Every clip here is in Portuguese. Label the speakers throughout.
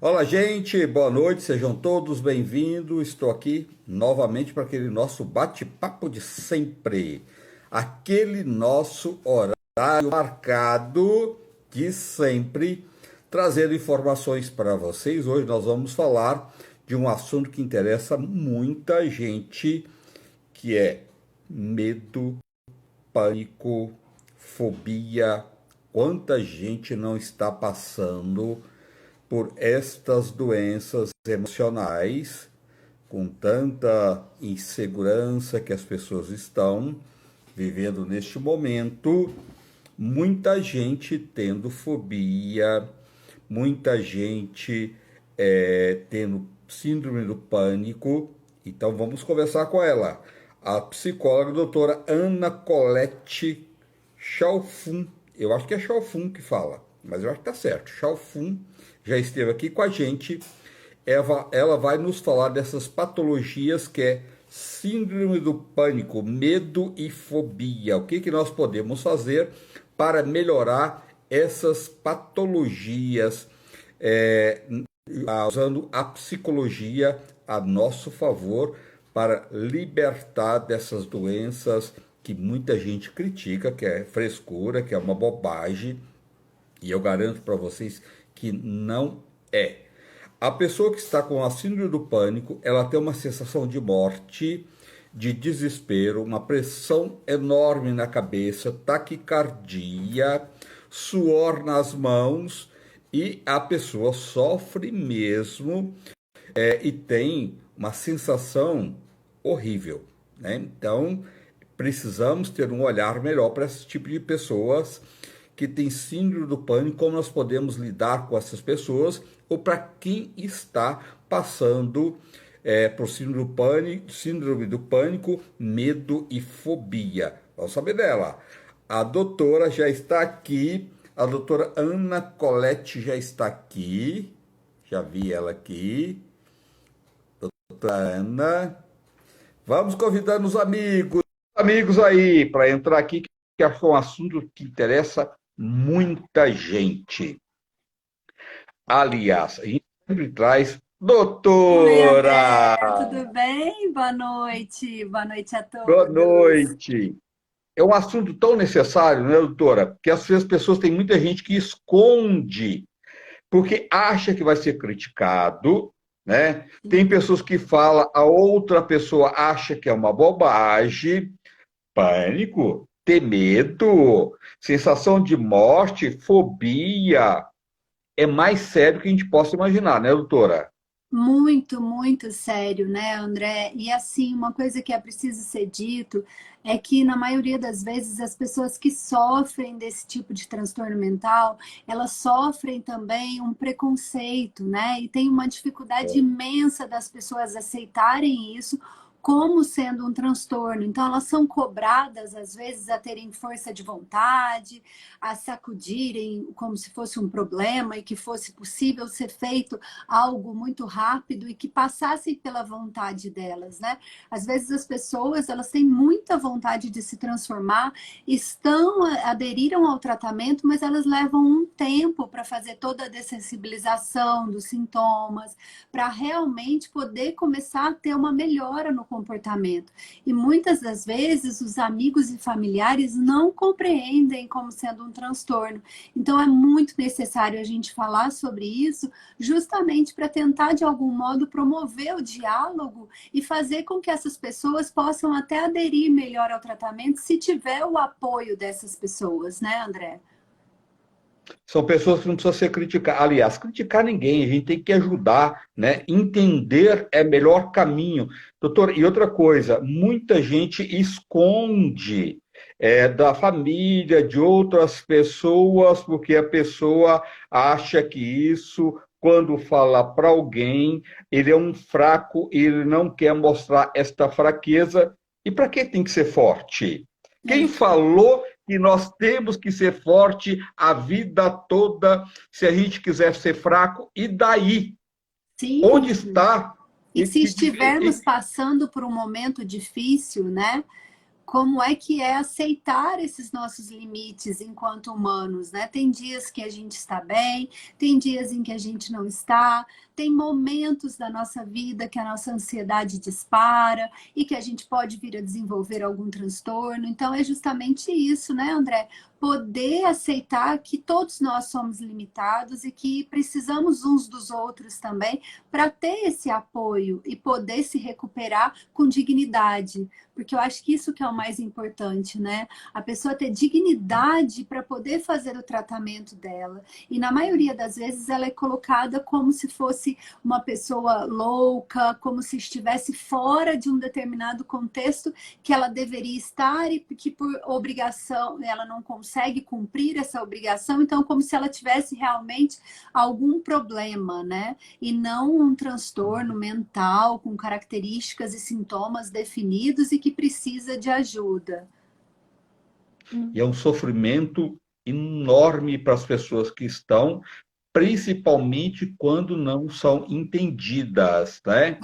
Speaker 1: Olá, gente, boa noite, sejam todos bem-vindos. Estou aqui novamente para aquele nosso bate-papo de sempre, aquele nosso horário marcado de sempre, trazendo informações para vocês. Hoje nós vamos falar de um assunto que interessa muita gente, que é medo, pânico, fobia. Quanta gente não está passando por estas doenças emocionais, com tanta insegurança que as pessoas estão vivendo neste momento, muita gente tendo fobia, muita gente tendo síndrome do pânico. Então vamos conversar com ela, a psicóloga doutora Ana Colette Chalfun. Eu acho que é Chalfun que fala, mas eu acho que tá certo. Chalfun já esteve aqui com a gente. Ela vai nos falar dessas patologias que é síndrome do pânico, medo e fobia. O que nós podemos fazer para melhorar essas patologias, usando a psicologia a nosso favor para libertar dessas doenças que muita gente critica, que é frescura, que é uma bobagem, e eu garanto para vocês que não é. A pessoa que está com a síndrome do pânico, ela tem uma sensação de morte, de desespero, uma pressão enorme na cabeça, taquicardia, suor nas mãos, e a pessoa sofre mesmo, e tem uma sensação horrível, né? Então, precisamos ter um olhar melhor para esse tipo de pessoas que têm síndrome do pânico, como nós podemos lidar com essas pessoas, ou para quem está passando por síndrome do pânico, medo e fobia. Vamos saber dela. A doutora já está aqui, a doutora Ana Colette já está aqui, já vi ela aqui. Doutora Ana, vamos convidando os amigos aí para entrar aqui, que acho que é um assunto que interessa muita gente. Aliás, a gente sempre traz
Speaker 2: Oi, André,
Speaker 1: doutora.
Speaker 2: tudo bem? Boa noite. Boa noite a
Speaker 1: Boa
Speaker 2: todos.
Speaker 1: noite. É um assunto tão necessário, né, doutora? Que às vezes as pessoas, tem muita gente que esconde, porque acha que vai ser criticado, né? Tem pessoas que falam, a outra pessoa acha que é uma bobagem. Pânico, ter medo, sensação de morte, fobia, é mais sério que a gente possa imaginar, né, doutora?
Speaker 2: Muito, muito sério, né, André? E assim, uma coisa que é preciso ser dito é que, na maioria das vezes, as pessoas que sofrem desse tipo de transtorno mental, elas sofrem também um preconceito, né? E tem uma dificuldade imensa das pessoas aceitarem isso como sendo um transtorno. Então, elas são cobradas, às vezes, a terem força de vontade, a sacudirem como se fosse um problema e que fosse possível ser feito algo muito rápido e que passasse pela vontade delas, né? Às vezes as pessoas, elas têm muita vontade de se transformar, aderiram ao tratamento, mas elas levam um tempo para fazer toda a dessensibilização dos sintomas, para realmente poder começar a ter uma melhora no comportamento. E muitas das vezes os amigos e familiares não compreendem como sendo um transtorno. Então é muito necessário a gente falar sobre isso, justamente para tentar, de algum modo, promover o diálogo e fazer com que essas pessoas possam até aderir melhor ao tratamento, se tiver o apoio dessas pessoas, né, André?
Speaker 1: São pessoas que não precisam ser criticadas. Aliás, criticar ninguém, a gente tem que ajudar, né? Entender é o melhor caminho. Doutor, e outra coisa, muita gente esconde da família, de outras pessoas, porque a pessoa acha que isso, quando fala para alguém, ele é um fraco, ele não quer mostrar esta fraqueza. E para que tem que ser forte?
Speaker 2: É
Speaker 1: Quem
Speaker 2: isso aí.
Speaker 1: falou que nós temos que ser forte a vida toda se a gente quiser ser fraco? E daí? Onde
Speaker 2: Sim.
Speaker 1: está
Speaker 2: E se
Speaker 1: esse
Speaker 2: estivermos
Speaker 1: diferente?
Speaker 2: passando por um momento difícil, né? como é que é aceitar esses nossos limites enquanto humanos, né? Tem dias que a gente está bem, tem dias em que a gente não está, tem momentos da nossa vida que a nossa ansiedade dispara e que a gente pode vir a desenvolver algum transtorno. Então, é justamente isso, né, André? Poder aceitar que todos nós somos limitados e que precisamos uns dos outros também para ter esse apoio e poder se recuperar com dignidade. Porque eu acho que isso que é o mais importante, né? A pessoa ter dignidade para poder fazer o tratamento dela. E na maioria das vezes ela é colocada como se fosse uma pessoa louca, como se estivesse fora de um determinado contexto que ela deveria estar e que por obrigação ela não consegue cumprir essa obrigação, então como se ela tivesse realmente algum problema, né? E não um transtorno mental com características e sintomas definidos e que precisa de ajuda.
Speaker 1: E é um sofrimento enorme para as pessoas que estão, principalmente quando não são entendidas, né?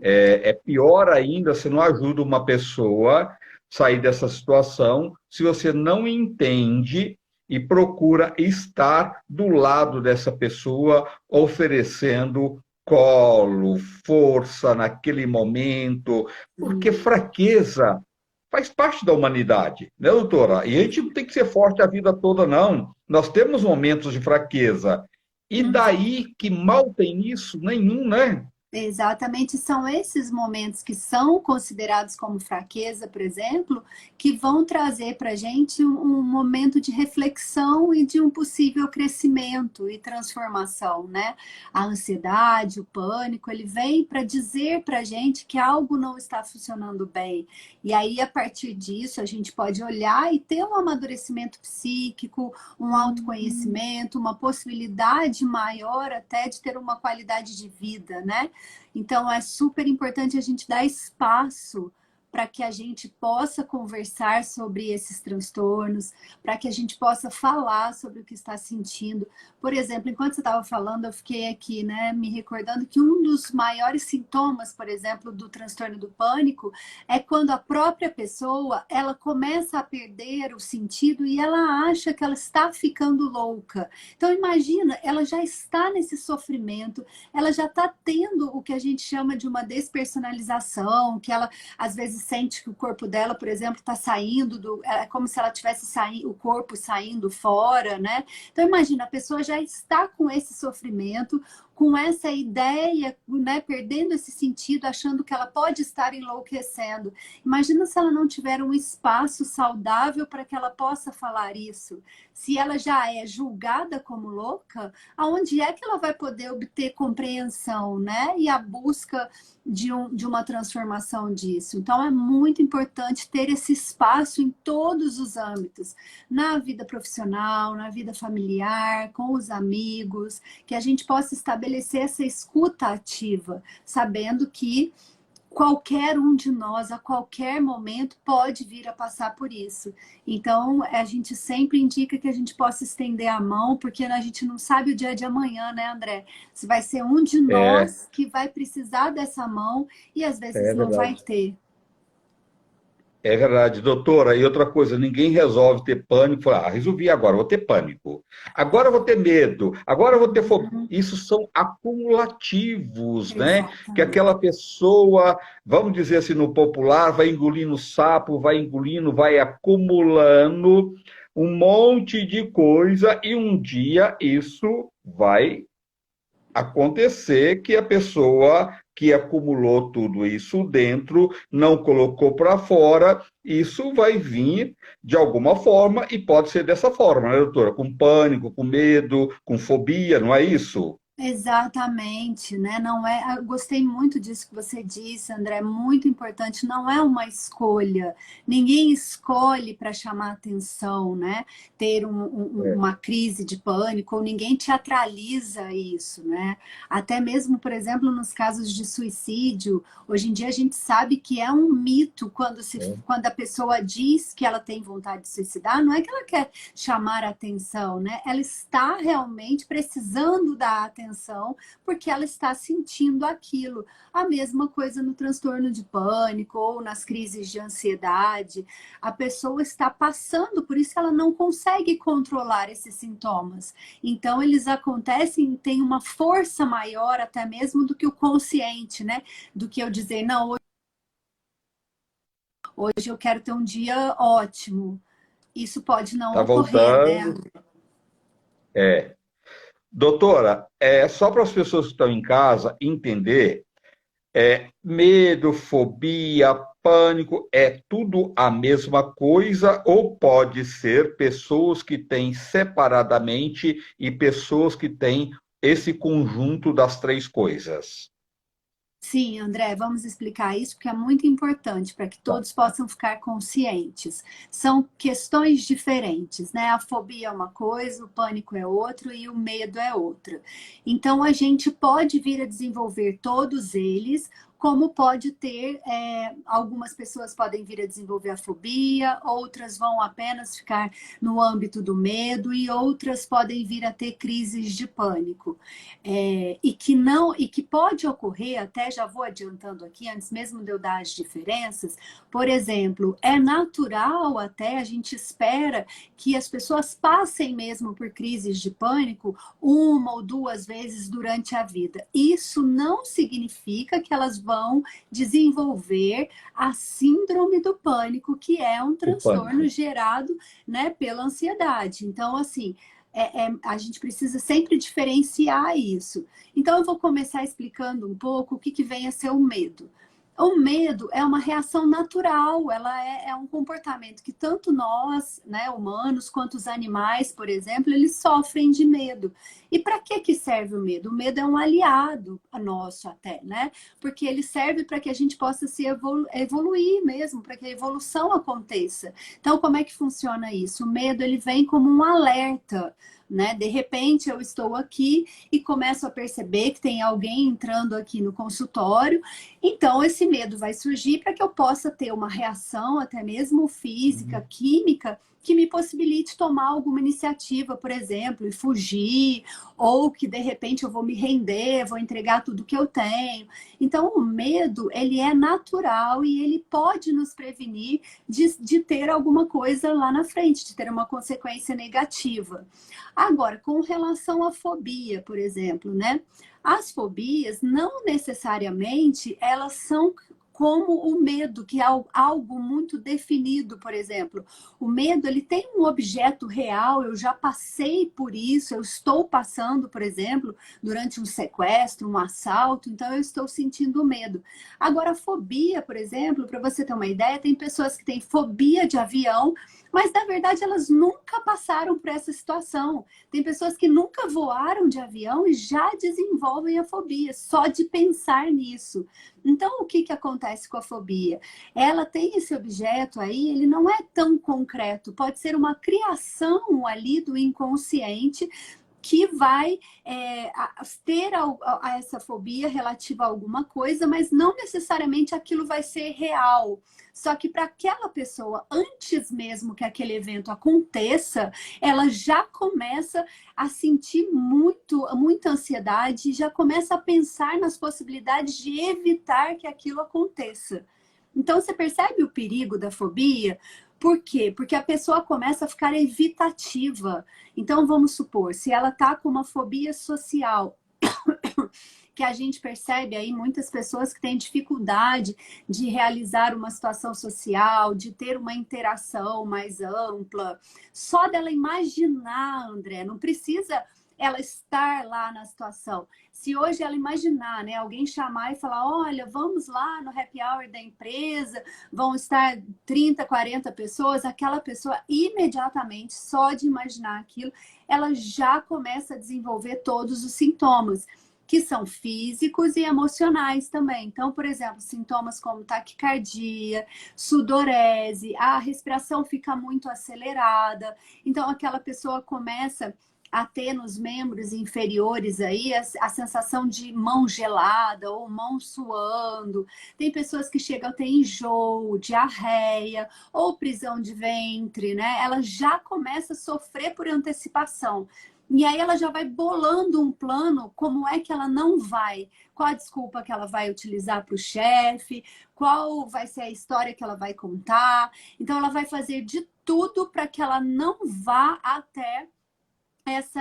Speaker 1: É pior ainda se não ajuda uma pessoa a sair dessa situação se você não entende e procura estar do lado dessa pessoa, oferecendo colo, força naquele momento, porque fraqueza faz parte da humanidade, né, doutora? E a gente não tem que ser forte a vida toda, não. Nós temos momentos de fraqueza. E daí que mal tem isso? Nenhum, né?
Speaker 2: Exatamente, são esses momentos que são considerados como fraqueza, por exemplo, que vão trazer para a gente um momento de reflexão e de um possível crescimento e transformação, né? A ansiedade, o pânico, ele vem para dizer para a gente que algo não está funcionando bem. E aí, a partir disso, a gente pode olhar e ter um amadurecimento psíquico, um autoconhecimento, uma possibilidade maior até de ter uma qualidade de vida, né? Então, é super importante a gente dar espaço para que a gente possa conversar sobre esses transtornos, para que a gente possa falar sobre o que está sentindo. Por exemplo, enquanto você estava falando, eu fiquei aqui, né, me recordando que um dos maiores sintomas, por exemplo, do transtorno do pânico é quando a própria pessoa, ela começa a perder o sentido e ela acha que ela está ficando louca. Então, imagina, ela já está nesse sofrimento, ela já está tendo o que a gente chama de uma despersonalização, que ela, às vezes, sente que o corpo dela, por exemplo, está saindo é como se ela tivesse o corpo saindo fora, né? Então imagina, a pessoa já está com esse sofrimento, com essa ideia, né, perdendo esse sentido, achando que ela pode estar enlouquecendo. Imagina se ela não tiver um espaço saudável para que ela possa falar isso. Se ela já é julgada como louca, aonde é que ela vai poder obter compreensão, né? E a busca de uma transformação disso. Então, é muito importante ter esse espaço em todos os âmbitos, na vida profissional, na vida familiar, com os amigos, que a gente possa estabelecer essa escuta ativa, sabendo que qualquer um de nós, a qualquer momento, pode vir a passar por isso. Então, a gente sempre indica que a gente possa estender a mão, porque a gente não sabe o dia de amanhã, né, André? Se vai ser um de
Speaker 1: É,
Speaker 2: nós que vai precisar dessa mão e às vezes
Speaker 1: é
Speaker 2: não vai
Speaker 1: verdade.
Speaker 2: ter.
Speaker 1: É verdade, doutora. E outra coisa, ninguém resolve ter pânico. Fala, resolvi agora, vou ter pânico. Agora eu vou ter medo. Agora eu vou ter fobia. Isso são acumulativos, né? Que
Speaker 2: Exatamente.
Speaker 1: aquela pessoa, vamos dizer assim no popular, vai engolindo sapo, vai engolindo, vai acumulando um monte de coisa e um dia isso vai acontecer que a pessoa que acumulou tudo isso dentro não colocou para fora, isso vai vir de alguma forma e pode ser dessa forma, né, doutora? Com pânico, com medo, com fobia, não é isso?
Speaker 2: Exatamente, né? Não é, eu gostei muito disso que você disse, André, é muito importante, não é uma escolha. Ninguém escolhe para chamar atenção, né? Ter uma crise de pânico, ou ninguém teatraliza isso, né? Até mesmo, por exemplo, nos casos de suicídio, hoje em dia a gente sabe que é um mito quando a pessoa diz que ela tem vontade de suicidar, não é que ela quer chamar atenção, né? Ela está realmente precisando da atenção atenção, porque ela está sentindo aquilo. A mesma coisa no transtorno de pânico ou nas crises de ansiedade. A pessoa está passando, por isso ela não consegue controlar esses sintomas. Então, eles acontecem, tem uma força maior até mesmo do que o consciente, né? Do que eu dizer, não, hoje eu quero ter um dia ótimo. Isso pode não
Speaker 1: Tá
Speaker 2: ocorrer, né?
Speaker 1: voltando. É. Doutora, só para as pessoas que estão em casa entender, medo, fobia, pânico, é tudo a mesma coisa ou pode ser pessoas que têm separadamente e pessoas que têm esse conjunto das três coisas?
Speaker 2: Sim, André, vamos explicar isso porque é muito importante para que
Speaker 1: Tá.
Speaker 2: todos possam ficar conscientes. São questões diferentes, né? A fobia é uma coisa, o pânico é outro e o medo é outra. Então, a gente pode vir a desenvolver todos eles, como pode ter, algumas pessoas podem vir a desenvolver a fobia, outras vão apenas ficar no âmbito do medo e outras podem vir a ter crises de pânico. E que não, e que pode ocorrer, até já vou adiantando aqui, antes mesmo de eu dar as diferenças, por exemplo, é natural até, a gente espera que as pessoas passem mesmo por crises de pânico uma ou duas vezes durante a vida. Isso não significa que elas vão desenvolver a síndrome do pânico, que é um
Speaker 1: O
Speaker 2: transtorno
Speaker 1: pânico.
Speaker 2: gerado, né, pela ansiedade. Então, assim, a gente precisa sempre diferenciar isso. Então, eu vou começar explicando um pouco o que vem a ser o medo. O medo é uma reação natural, ela é um comportamento que tanto nós, né, humanos, quanto os animais, por exemplo, eles sofrem de medo. E para que serve o medo? O medo é um aliado nosso até, né? Porque ele serve para que a gente possa se evoluir mesmo, para que a evolução aconteça. Então, como é que funciona isso? O medo, ele vem como um alerta, né? De repente, eu estou aqui e começo a perceber que tem alguém entrando aqui no consultório, então esse medo vai surgir para que eu possa ter uma reação, até mesmo física, química, que me possibilite tomar alguma iniciativa, por exemplo, e fugir, ou que de repente eu vou me render, vou entregar tudo que eu tenho. Então, o medo, ele é natural e ele pode nos prevenir de ter alguma coisa lá na frente, de ter uma consequência negativa. Agora, com relação à fobia, por exemplo, né? As fobias não necessariamente elas são como o medo, que é algo muito definido, por exemplo. O medo, ele tem um objeto real, eu já passei por isso, eu estou passando, por exemplo, durante um sequestro, um assalto, então eu estou sentindo medo. Agora, a fobia, por exemplo, para você ter uma ideia, tem pessoas que têm fobia de avião, mas na verdade elas nunca passaram por essa situação. Tem pessoas que nunca voaram de avião e já desenvolvem a fobia, só de pensar nisso. Então, o que acontece com a fobia? Ela tem esse objeto aí, ele não é tão concreto, pode ser uma criação ali do inconsciente que vai ter essa fobia relativa a alguma coisa, mas não necessariamente aquilo vai ser real. Só que para aquela pessoa, antes mesmo que aquele evento aconteça, ela já começa a sentir muita ansiedade, já começa a pensar nas possibilidades de evitar que aquilo aconteça. Então, você percebe o perigo da fobia? Por quê? Porque a pessoa começa a ficar evitativa. Então, vamos supor, se ela está com uma fobia social, que a gente percebe aí muitas pessoas que têm dificuldade de realizar uma situação social, de ter uma interação mais ampla. Só dela imaginar, André, não precisa ela estar lá na situação. Se hoje ela imaginar, né, alguém chamar e falar, olha, vamos lá no happy hour da empresa, vão estar 30, 40 pessoas, aquela pessoa imediatamente, só de imaginar aquilo, ela já começa a desenvolver todos os sintomas, que são físicos e emocionais também. Então, por exemplo, sintomas como taquicardia, sudorese, a respiração fica muito acelerada. Então, aquela pessoa começa a ter nos membros inferiores aí a sensação de mão gelada ou mão suando. Tem pessoas que chegam a ter enjoo, diarreia ou prisão de ventre, né? Ela já começa a sofrer por antecipação. E aí ela já vai bolando um plano, como é que ela não vai, qual a desculpa que ela vai utilizar para o chefe, qual vai ser a história que ela vai contar. Então ela vai fazer de tudo para que ela não vá até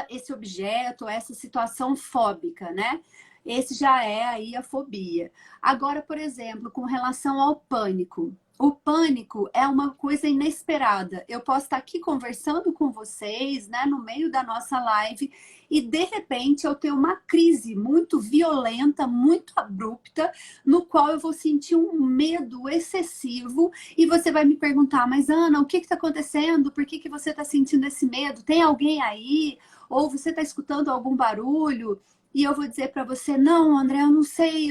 Speaker 2: esse objeto, essa situação fóbica, né? Esse já é aí a fobia. Agora, por exemplo, com relação ao pânico. O pânico é uma coisa inesperada. Eu posso estar aqui conversando com vocês, né, no meio da nossa live, e de repente eu tenho uma crise muito violenta, muito abrupta, no qual eu vou sentir um medo excessivo, e você vai me perguntar, mas Ana, o que está acontecendo? Por que você está sentindo esse medo? Tem alguém aí? Ou você está escutando algum barulho? E eu vou dizer para você, não, André, eu não sei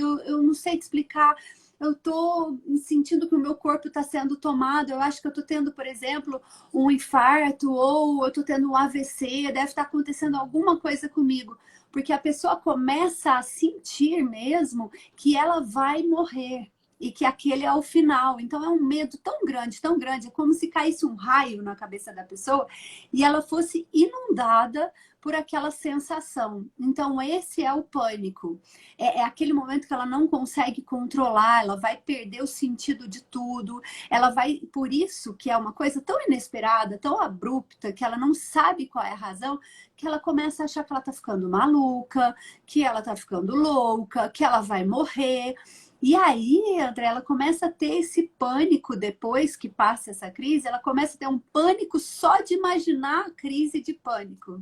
Speaker 2: te explicar. Eu estou sentindo que o meu corpo está sendo tomado. Eu acho que eu estou tendo, por exemplo, um infarto ou eu estou tendo um AVC. Deve estar acontecendo alguma coisa comigo. Porque a pessoa começa a sentir mesmo que ela vai morrer e que aquele é o final. Então é um medo tão grande, é como se caísse um raio na cabeça da pessoa e ela fosse inundada por aquela sensação. Então esse é o pânico. É aquele momento que ela não consegue controlar, ela vai perder o sentido de tudo, ela vai, por isso que é uma coisa tão inesperada, tão abrupta, que ela não sabe qual é a razão, que ela começa a achar que ela tá ficando maluca, que ela tá ficando louca, que ela vai morrer. E aí, André, ela começa a ter esse pânico depois que passa essa crise, ela começa a ter um pânico só de imaginar a crise de pânico.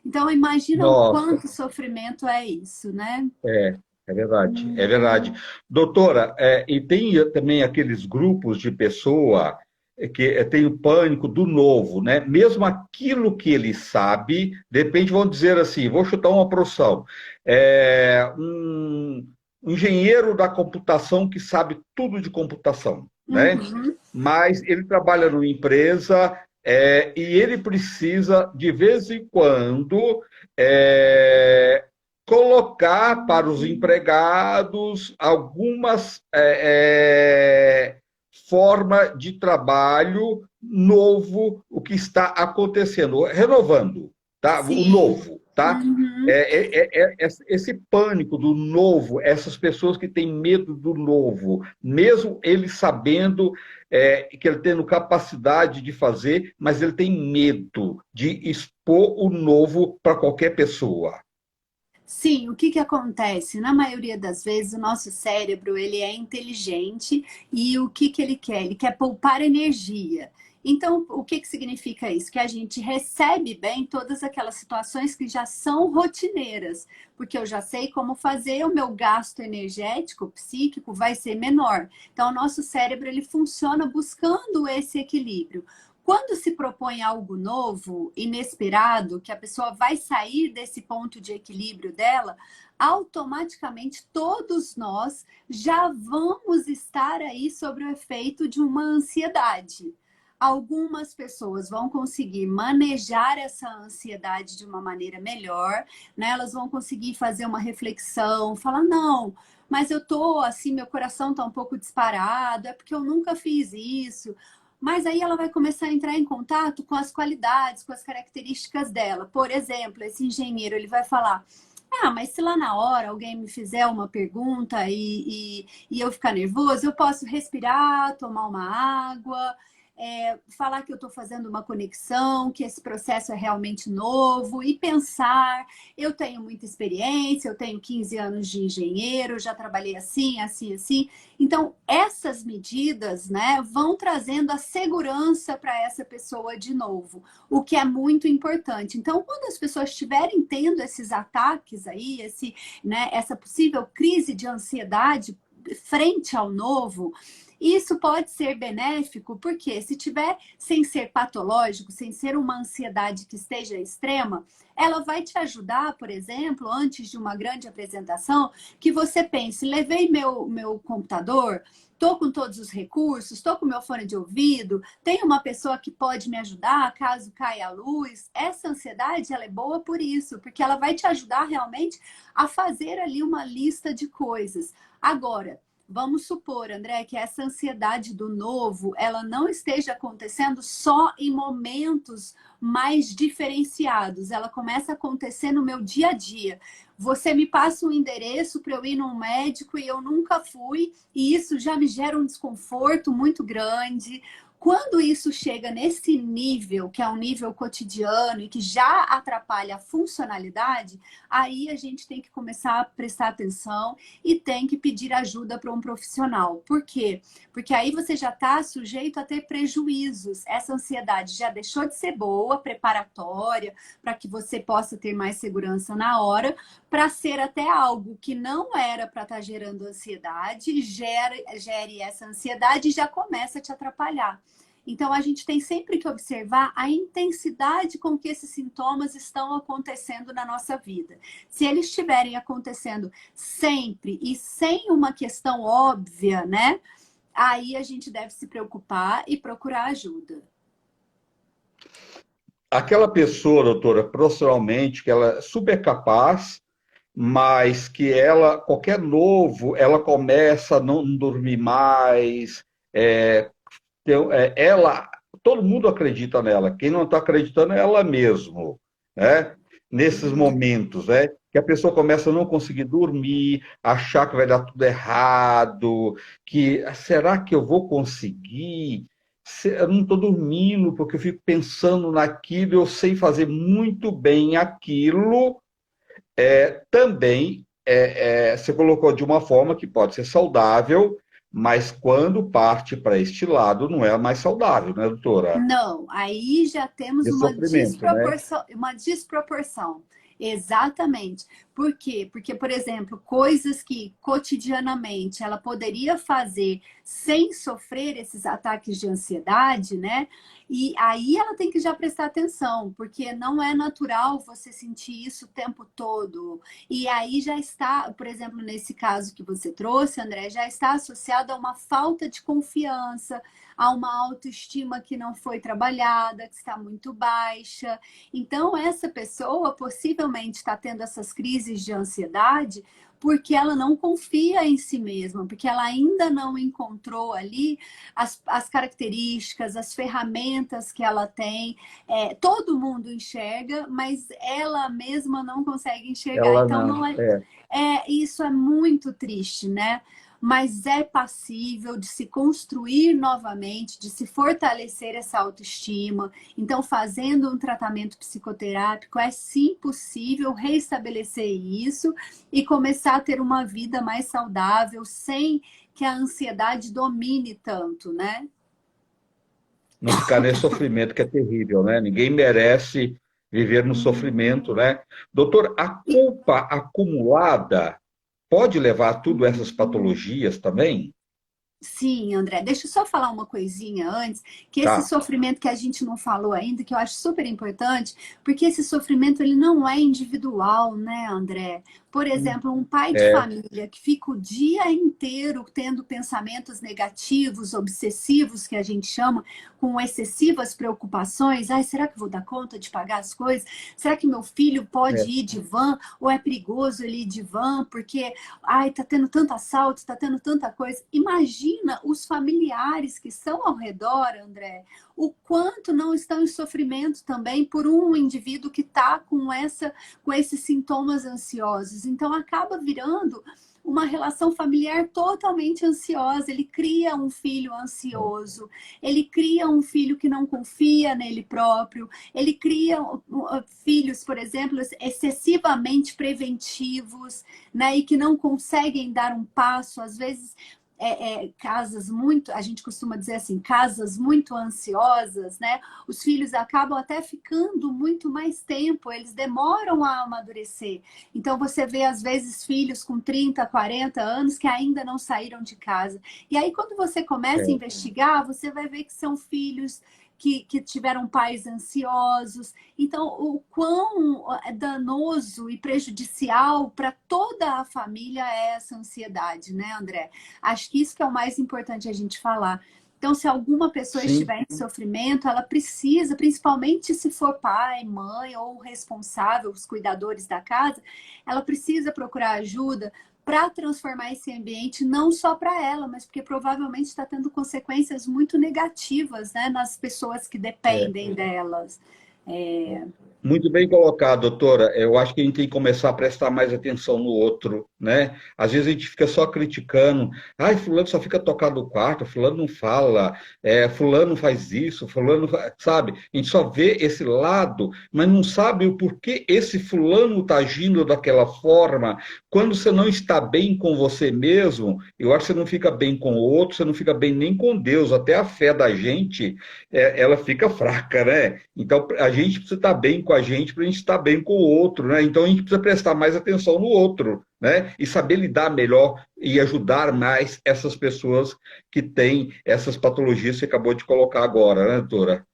Speaker 2: Então, imagina o
Speaker 1: Nossa,
Speaker 2: quanto sofrimento é isso, né?
Speaker 1: é, é verdade, é verdade. Doutora, e tem também aqueles grupos de pessoa que tem o pânico do novo, né? Mesmo aquilo que ele sabe, de repente vão dizer assim, vou chutar uma profissão, um engenheiro da computação que sabe tudo de computação, né?
Speaker 2: Uhum.
Speaker 1: Mas ele trabalha numa empresa e ele precisa, de vez em quando, é, colocar para os empregados algumas forma de trabalho novo, o que está acontecendo, renovando, tá? O
Speaker 2: Sim.
Speaker 1: novo, tá?
Speaker 2: Uhum.
Speaker 1: Esse pânico do novo, essas pessoas que têm medo do novo, mesmo ele sabendo que ele tendo capacidade de fazer, mas ele tem medo de expor o novo para qualquer pessoa.
Speaker 2: Sim, o que que acontece? Na maioria das vezes, o nosso cérebro, ele é inteligente e o que que ele quer? Ele quer poupar energia. Então, o que que significa isso? Que a gente recebe bem todas aquelas situações que já são rotineiras, porque eu já sei como fazer, o meu gasto energético, psíquico, vai ser menor. Então, o nosso cérebro, ele funciona buscando esse equilíbrio. Quando se propõe algo novo, inesperado, que a pessoa vai sair desse ponto de equilíbrio dela, automaticamente todos nós já vamos estar aí sobre o efeito de uma ansiedade. Algumas pessoas vão conseguir manejar essa ansiedade de uma maneira melhor, né? Elas vão conseguir fazer uma reflexão, falar, não, mas eu tô assim, meu coração tá um pouco disparado, é porque eu nunca fiz isso. Mas aí ela vai começar a entrar em contato com as qualidades, com as características dela. Por exemplo, esse engenheiro, ele vai falar, ah, mas se lá na hora alguém me fizer uma pergunta e eu ficar nervoso, eu posso respirar, tomar uma água, falar que eu estou fazendo uma conexão, que esse processo é realmente novo e pensar, eu tenho muita experiência, eu tenho 15 anos de engenheiro, já trabalhei assim, assim, assim. Então, essas medidas, né, vão trazendo a segurança para essa pessoa de novo, o que é muito importante. Então, quando as pessoas estiverem tendo esses ataques aí, essa possível crise de ansiedade frente ao novo, isso pode ser benéfico, porque se tiver sem ser patológico, sem ser uma ansiedade que esteja extrema, ela vai te ajudar, por exemplo, antes de uma grande apresentação, que você pense, levei meu computador, estou com todos os recursos, estou com meu fone de ouvido, tem uma pessoa que pode me ajudar caso caia a luz. Essa ansiedade, ela é boa por isso, porque ela vai te ajudar realmente a fazer ali uma lista de coisas. Agora, Vamos supor, André, que essa ansiedade do novo, ela não esteja acontecendo só em momentos mais diferenciados. Ela começa a acontecer no meu dia a dia. Você me passa um endereço para eu ir num médico e eu nunca fui, e isso já me gera um desconforto muito grande. Quando isso chega nesse nível, que é um nível cotidiano e que já atrapalha a funcionalidade, aí a gente tem que começar a prestar atenção e tem que pedir ajuda para um profissional. Por quê? Porque aí você já está sujeito a ter prejuízos. Essa ansiedade já deixou de ser boa, preparatória, para que você possa ter mais segurança na hora, para ser até algo que não era para estar gerando ansiedade, gere essa ansiedade e já começa a te atrapalhar. Então, a gente tem sempre que observar a intensidade com que esses sintomas estão acontecendo na nossa vida. Se eles estiverem acontecendo sempre e sem uma questão óbvia, né? Aí a gente deve se preocupar e procurar ajuda.
Speaker 1: Aquela pessoa, doutora, profissionalmente, que ela é super capaz, mas que ela, qualquer novo, ela começa a não dormir mais, ela, todo mundo acredita nela, quem não está acreditando é ela mesmo, né? Nesses momentos, né? Que a pessoa começa a não conseguir dormir, achar que vai dar tudo errado, que será que eu vou conseguir? Eu não estou dormindo porque eu fico pensando naquilo, eu sei fazer muito bem aquilo. Também você colocou de uma forma que pode ser saudável, mas quando parte para este lado não é mais saudável, né, doutora?
Speaker 2: Não, aí já temos
Speaker 1: De sofrimento, né?
Speaker 2: uma desproporção. Exatamente. Por quê? Porque, por exemplo, coisas que cotidianamente ela poderia fazer sem sofrer esses ataques de ansiedade, né? E aí ela tem que já prestar atenção, porque não é natural você sentir isso o tempo todo. E aí já está, por exemplo, nesse caso que você trouxe, André, já está associado a uma falta de confiança, a uma autoestima que não foi trabalhada, que está muito baixa. Então, essa pessoa possivelmente está tendo essas crises de ansiedade porque ela não confia em si mesma, porque ela ainda não encontrou ali as características, as ferramentas que ela tem. Todo mundo enxerga, mas ela mesma não consegue enxergar.
Speaker 1: Ela
Speaker 2: Então,
Speaker 1: não.
Speaker 2: não isso é muito triste, né? Mas é passível de se construir novamente, de se fortalecer essa autoestima. Então, fazendo um tratamento psicoterápico, é sim possível restabelecer isso e começar a ter uma vida mais saudável, sem que a ansiedade domine tanto, né?
Speaker 1: Não ficar nesse sofrimento que é terrível, né? Ninguém merece viver no sofrimento, né? Doutor, a culpa acumulada pode levar a tudo essas patologias também?
Speaker 2: Sim, André, deixa eu só falar uma coisinha antes, que esse
Speaker 1: Tá.
Speaker 2: sofrimento que a gente não falou ainda, que eu acho super importante, porque esse sofrimento ele não é individual, né, André? Por exemplo, um pai de
Speaker 1: É,
Speaker 2: família que fica o dia inteiro tendo pensamentos negativos, obsessivos, que a gente chama, com excessivas preocupações. Ai, será que eu vou dar conta de pagar as coisas? Será que meu filho pode
Speaker 1: é.
Speaker 2: ir de van? Ou é perigoso ele ir de van? Porque, ai, tá tendo tanto assalto, tá tendo tanta coisa. Imagina os familiares que estão ao redor, André, o quanto não estão em sofrimento também por um indivíduo que está com esses sintomas ansiosos. Então acaba virando uma relação familiar totalmente ansiosa. Ele cria um filho ansioso, ele cria um filho que não confia nele próprio, ele cria filhos, por exemplo, excessivamente preventivos, né, e que não conseguem dar um passo, às vezes casas muito, a gente costuma dizer assim, casas muito ansiosas, né? Os filhos acabam até ficando muito mais tempo, eles demoram a amadurecer. Então você vê, às vezes, filhos com 30, 40 anos que ainda não saíram de casa. E aí, quando você começa a
Speaker 1: É.
Speaker 2: investigar, você vai ver que são filhos que tiveram pais ansiosos. Então, o quão danoso e prejudicial para toda a família é essa ansiedade, né, André? Acho que isso que é o mais importante a gente falar. Então, se alguma pessoa
Speaker 1: Sim.
Speaker 2: estiver em sofrimento, ela precisa, principalmente se for pai, mãe ou responsável, os cuidadores da casa, ela precisa procurar ajuda para transformar esse ambiente não só para ela, mas porque provavelmente está tendo consequências muito negativas, né, nas pessoas que dependem delas. É,
Speaker 1: Muito bem colocado, doutora. Eu acho que a gente tem que começar a prestar mais atenção no outro, né? Às vezes a gente fica só criticando. Ai, fulano só fica tocado no quarto, fulano não fala, fulano faz isso, sabe? A gente só vê esse lado, mas não sabe o porquê esse fulano está agindo daquela forma. Quando você não está bem com você mesmo, eu acho que você não fica bem com o outro, você não fica bem nem com Deus. Até a fé da gente, ela fica fraca, né? Então, a gente precisa estar bem com a gente para a gente estar bem com o outro, né? Então, a gente precisa prestar mais atenção no outro, né? E saber lidar melhor e ajudar mais essas pessoas que têm essas patologias que você acabou de colocar agora, né, doutora?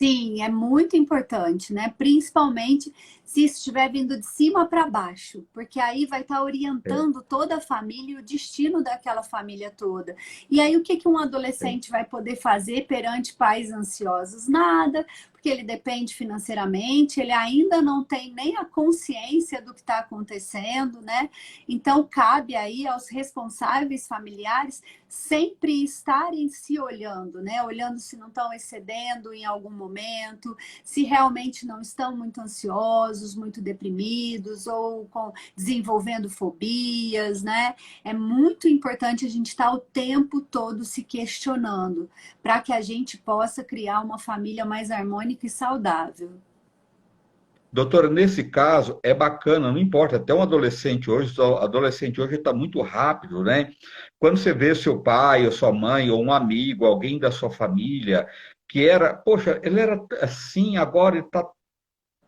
Speaker 2: sim, é muito importante, né? Principalmente se estiver vindo de cima para baixo, porque aí vai estar
Speaker 1: É,
Speaker 2: orientando toda a família e o destino daquela família toda. E aí o que que um
Speaker 1: é.
Speaker 2: adolescente vai poder fazer perante pais ansiosos? Nada, porque ele depende financeiramente, ele ainda não tem nem a consciência do que está acontecendo, né? Então cabe aí aos responsáveis familiares sempre estarem se olhando, né? Olhando se não estão excedendo em algum momento, se realmente não estão muito ansiosos, muito deprimidos ou desenvolvendo fobias, né? É muito importante a gente estar o tempo todo se questionando para que a gente possa criar uma família mais harmônica e saudável.
Speaker 1: Doutora, nesse caso é bacana, não importa, até um adolescente hoje está muito rápido, né? Quando você vê seu pai ou sua mãe ou um amigo, alguém da sua família, que era, poxa, ele era assim, agora ele está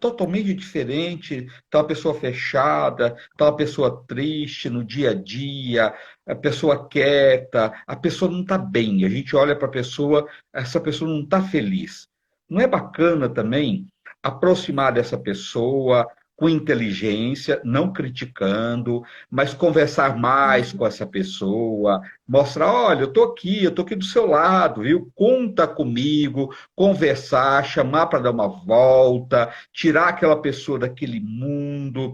Speaker 1: totalmente diferente, está uma pessoa fechada, está uma pessoa triste no dia a dia, a pessoa quieta, a pessoa não está bem. A gente olha para a pessoa, essa pessoa não está feliz. Não é bacana também aproximar dessa pessoa com inteligência, não criticando, mas conversar mais com essa pessoa, mostrar, olha, eu estou aqui do seu lado, viu? Conta comigo, conversar, chamar para dar uma volta, tirar aquela pessoa daquele mundo,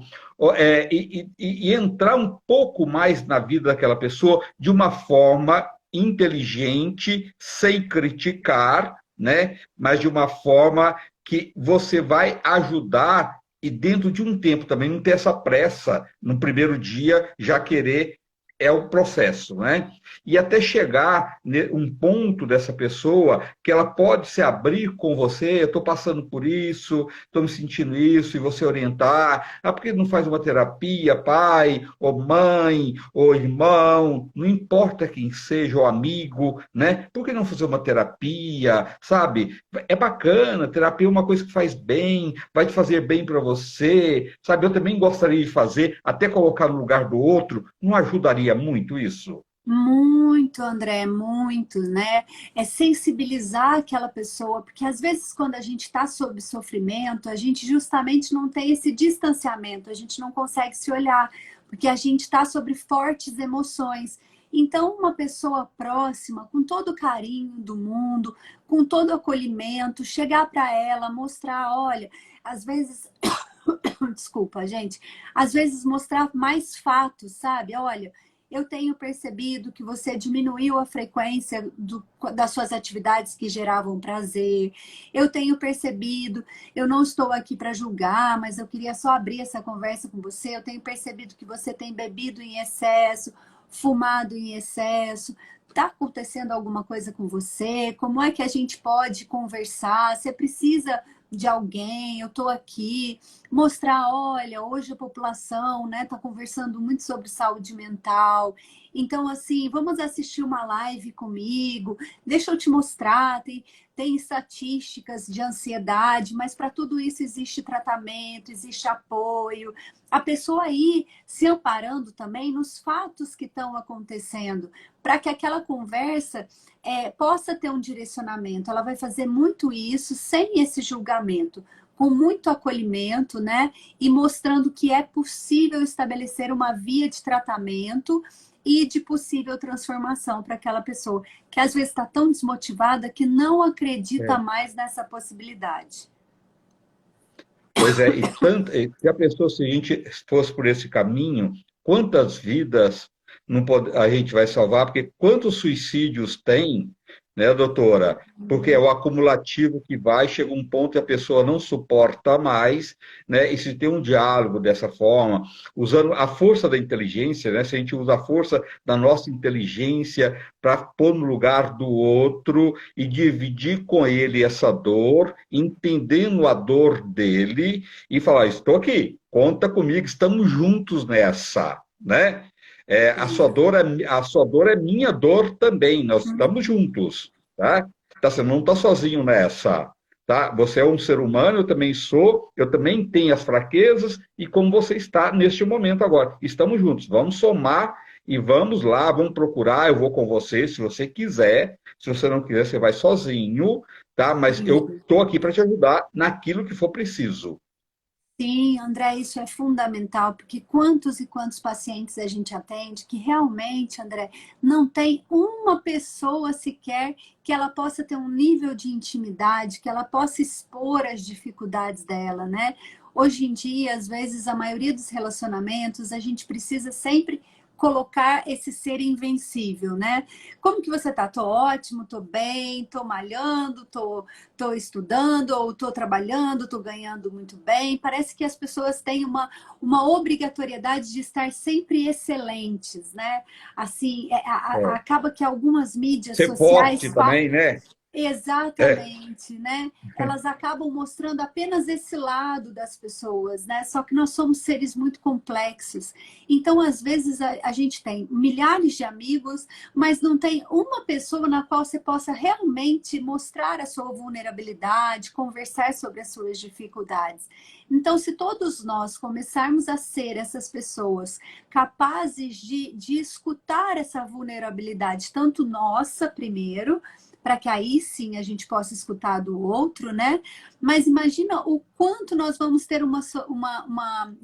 Speaker 1: e entrar um pouco mais na vida daquela pessoa de uma forma inteligente, sem criticar, né? Mas de uma forma que você vai ajudar e dentro de um tempo também não ter essa pressa no primeiro dia já querer é o processo, né? E até chegar um ponto dessa pessoa que ela pode se abrir com você, eu estou passando por isso, estou me sentindo isso, e você orientar, por que não faz uma terapia, pai, ou mãe, ou irmão, não importa quem seja, ou amigo, né? Por que não fazer uma terapia, sabe? É bacana, terapia é uma coisa que faz bem, vai te fazer bem para você, sabe? Eu também gostaria de fazer, até colocar no lugar do outro, não ajudaria muito isso?
Speaker 2: Muito, André, muito, né? É sensibilizar aquela pessoa, porque às vezes quando a gente está sob sofrimento, a gente justamente não tem esse distanciamento, a gente não consegue se olhar, porque a gente está sobre fortes emoções. Então, uma pessoa próxima, com todo o carinho do mundo, com todo o acolhimento, chegar para ela, mostrar, olha, às vezes, desculpa, gente, às vezes mostrar mais fatos, sabe? Olha, eu tenho percebido que você diminuiu a frequência das suas atividades que geravam prazer. Eu tenho percebido, eu não estou aqui para julgar, mas eu queria só abrir essa conversa com você. Eu tenho percebido que você tem bebido em excesso, fumado em excesso. Está acontecendo alguma coisa com você? Como é que a gente pode conversar? Você precisa de alguém? Eu estou aqui. Mostrar, olha, hoje a população, né, está conversando muito sobre saúde mental. Então, assim, vamos assistir uma live comigo. Deixa eu te mostrar. Tem estatísticas de ansiedade, mas para tudo isso existe tratamento, existe apoio. A pessoa aí se amparando também nos fatos que estão acontecendo, para que aquela conversa possa ter um direcionamento. Ela vai fazer muito isso sem esse julgamento, com muito acolhimento, né? E mostrando que é possível estabelecer uma via de tratamento e de possível transformação para aquela pessoa, que às vezes está tão desmotivada que não acredita
Speaker 1: É.
Speaker 2: mais nessa possibilidade.
Speaker 1: Pois é, se a pessoa, se a gente fosse por esse caminho, quantas vidas não a gente vai salvar? Porque quantos suicídios tem, né, doutora? Porque é o acumulativo que vai, chega um ponto que a pessoa não suporta mais, né? E se tem um diálogo dessa forma, usando a força da inteligência, né? Se a gente usa a força da nossa inteligência para pôr no lugar do outro e dividir com ele essa dor, entendendo a dor dele e falar: estou aqui, conta comigo, estamos juntos nessa, né? A sua dor é minha dor também, nós estamos juntos, tá? Você não está sozinho nessa, tá? Você é um ser humano, eu também sou, eu também tenho as fraquezas e como você está neste momento agora. Estamos juntos, vamos somar e vamos lá, vamos procurar, eu vou com você, se você quiser, se você não quiser, você vai sozinho, tá? Mas eu estou aqui para te ajudar naquilo que for preciso.
Speaker 2: Sim, André, isso é fundamental, porque quantos e quantos pacientes a gente atende que realmente, André, não tem uma pessoa sequer que ela possa ter um nível de intimidade, que ela possa expor as dificuldades dela, né? Hoje em dia, às vezes, a maioria dos relacionamentos, a gente precisa sempre colocar esse ser invencível, né? Como que você tá? Tô ótimo, tô bem, tô malhando, tô estudando, ou tô trabalhando, tô ganhando muito bem. Parece que as pessoas têm uma obrigatoriedade de estar sempre excelentes, né? Assim,
Speaker 1: É.
Speaker 2: acaba que algumas mídias
Speaker 1: Ser
Speaker 2: sociais
Speaker 1: forte também, né? É,
Speaker 2: exatamente, né? Elas acabam mostrando apenas esse lado das pessoas, né? Só que nós somos seres muito complexos. Então, às vezes, a gente tem milhares de amigos, mas não tem uma pessoa na qual você possa realmente mostrar a sua vulnerabilidade, conversar sobre as suas dificuldades. Então, se todos nós começarmos a ser essas pessoas capazes de escutar essa vulnerabilidade, tanto nossa primeiro, para que aí sim a gente possa escutar do outro, né? Mas imagina o quanto nós vamos ter uma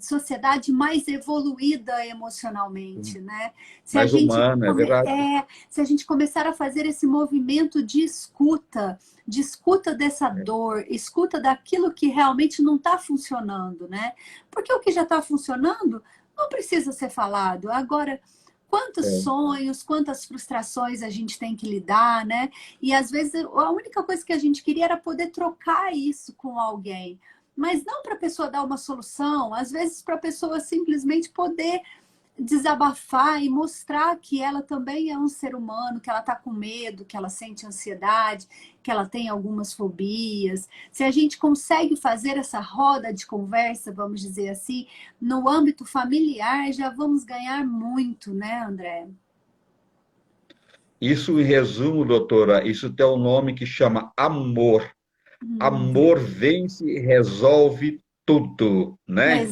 Speaker 2: sociedade mais evoluída emocionalmente, né? Se a
Speaker 1: mais
Speaker 2: gente,
Speaker 1: humano, é verdade.
Speaker 2: se a gente começar a fazer esse movimento de escuta dessa dor, escuta daquilo que realmente não está funcionando, né? Porque o que já está funcionando não precisa ser falado. Agora, quantos
Speaker 1: É.
Speaker 2: sonhos, quantas frustrações a gente tem que lidar, né? E às vezes a única coisa que a gente queria era poder trocar isso com alguém. Mas não para a pessoa dar uma solução, às vezes para a pessoa simplesmente poder desabafar e mostrar que ela também é um ser humano, que ela está com medo, que ela sente ansiedade, que ela tem algumas fobias. Se a gente consegue fazer essa roda de conversa, vamos dizer assim, no âmbito familiar, já vamos ganhar muito, né, André?
Speaker 1: Isso, em resumo, doutora, isso tem um nome que chama amor.
Speaker 2: Hum,
Speaker 1: Amor vence e resolve tudo, né?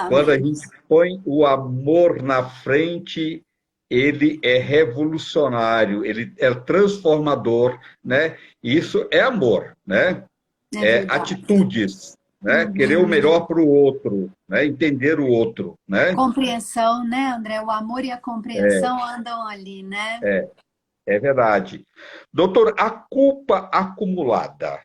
Speaker 1: Quando a gente
Speaker 2: exatamente.
Speaker 1: põe o amor na frente, ele é revolucionário, ele é transformador, né? Isso é amor, né?
Speaker 2: É
Speaker 1: É
Speaker 2: verdade.
Speaker 1: atitudes, né? Querer o
Speaker 2: Uhum.
Speaker 1: melhor para o outro, né? Entender o outro, né?
Speaker 2: Compreensão, né, André? O amor e a compreensão andam ali, né?
Speaker 1: É verdade. Doutor, a culpa acumulada.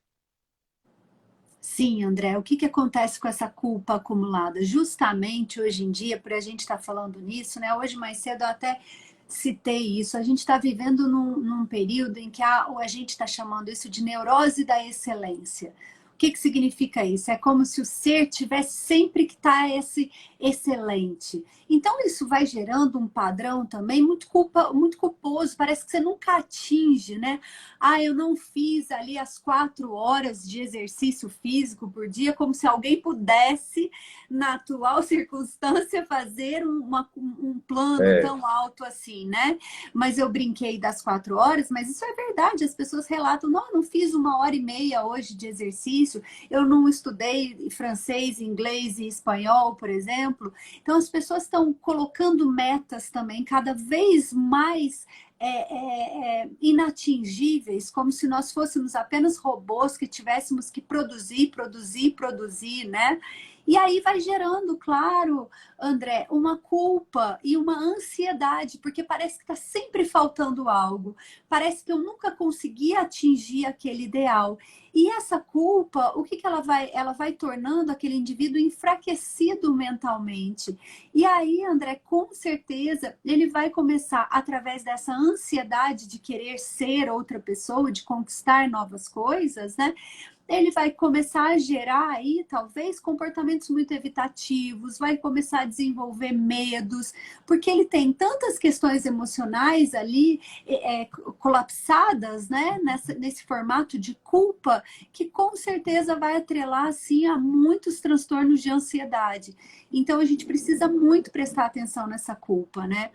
Speaker 2: Sim, André, o que que acontece com essa culpa acumulada? Justamente hoje em dia, para a gente estar falando nisso, né? Hoje mais cedo eu até citei isso. A gente está vivendo num período em que a gente está chamando isso de neurose da excelência. O que que significa isso? É como se o ser tivesse sempre que estar esse excelente. Então isso vai gerando um padrão também muito culposo. Parece que você nunca atinge, né? Ah, eu não fiz ali as 4 horas de exercício físico por dia, como se alguém pudesse, na atual circunstância, fazer um plano
Speaker 1: É,
Speaker 2: tão alto assim, né? Mas eu brinquei das 4 horas, mas isso é verdade. As pessoas relatam: não, eu não fiz 1 hora e meia hoje de exercício, eu não estudei francês, inglês e espanhol, por exemplo. Então, as pessoas estão colocando metas também cada vez mais inatingíveis, como se nós fôssemos apenas robôs que tivéssemos que produzir, produzir, produzir, né? E aí vai gerando, claro, André, uma culpa e uma ansiedade, porque parece que está sempre faltando algo. Parece que eu nunca consegui atingir aquele ideal. E essa culpa, o que que ela vai? Ela vai tornando aquele indivíduo enfraquecido mentalmente. E aí, André, com certeza, ele vai começar, através dessa ansiedade de querer ser outra pessoa, de conquistar novas coisas, né? Ele vai começar a gerar aí, talvez, comportamentos muito evitativos, vai começar a desenvolver medos, porque ele tem tantas questões emocionais ali colapsadas, né, nesse formato de culpa, que com certeza vai atrelar, assim, a muitos transtornos de ansiedade. Então, a gente precisa muito prestar atenção nessa culpa, né?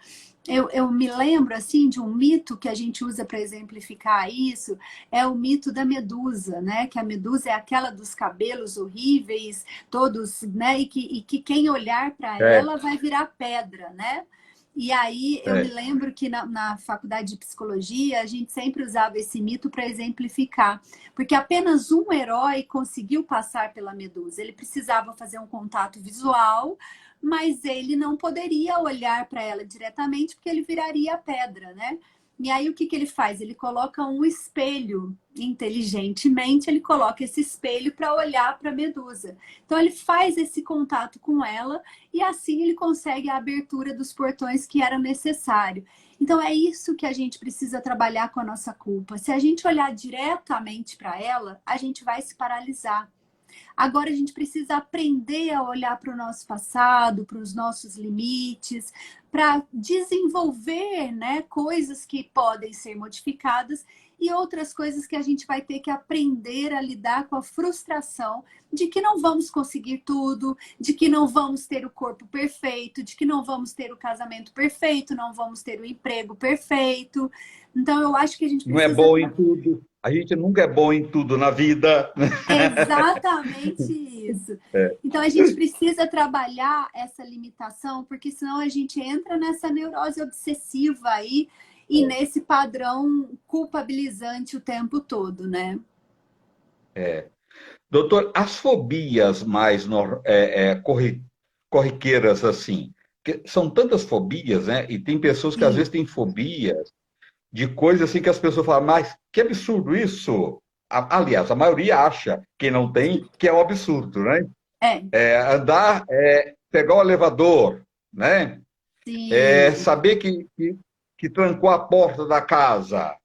Speaker 2: Eu me lembro, assim, de um mito que a gente usa para exemplificar isso, é o mito da medusa, né? Que a medusa é aquela dos cabelos horríveis, todos, né? E que quem olhar para
Speaker 1: É,
Speaker 2: ela vai virar pedra, né? E aí eu me
Speaker 1: é.
Speaker 2: lembro que na faculdade de psicologia a gente sempre usava esse mito para exemplificar, porque apenas um herói conseguiu passar pela medusa. Ele precisava fazer um contato visual, mas ele não poderia olhar para ela diretamente porque ele viraria pedra, né? E aí o que que ele faz? Ele coloca um espelho, inteligentemente, ele coloca esse espelho para olhar para a medusa. Então ele faz esse contato com ela e assim ele consegue a abertura dos portões que era necessário. Então é isso que a gente precisa trabalhar com a nossa culpa. Se a gente olhar diretamente para ela, a gente vai se paralisar. Agora a gente precisa aprender a olhar para o nosso passado, para os nossos limites, para desenvolver, né, coisas que podem ser modificadas e outras coisas que a gente vai ter que aprender a lidar com a frustração de que não vamos conseguir tudo, de que não vamos ter o corpo perfeito, de que não vamos ter o casamento perfeito, não vamos ter o emprego perfeito. Então eu acho que a gente
Speaker 1: Não é
Speaker 2: precisa.
Speaker 1: bom em tudo. A gente nunca é bom em tudo na vida.
Speaker 2: É exatamente isso.
Speaker 1: É,
Speaker 2: Então a gente precisa trabalhar essa limitação, porque senão a gente entra nessa neurose obsessiva aí e nesse padrão culpabilizante o tempo todo, né?
Speaker 1: é. Doutor, as fobias mais corriqueiras assim, que são tantas fobias, né? E tem pessoas que às
Speaker 2: Sim,
Speaker 1: vezes têm fobia de coisas assim que as pessoas falam, mas que absurdo isso! Aliás, a maioria acha, quem não tem, que é um absurdo, né?
Speaker 2: é,
Speaker 1: Andar, pegar o elevador, né?
Speaker 2: sim,
Speaker 1: Saber que trancou a porta da casa.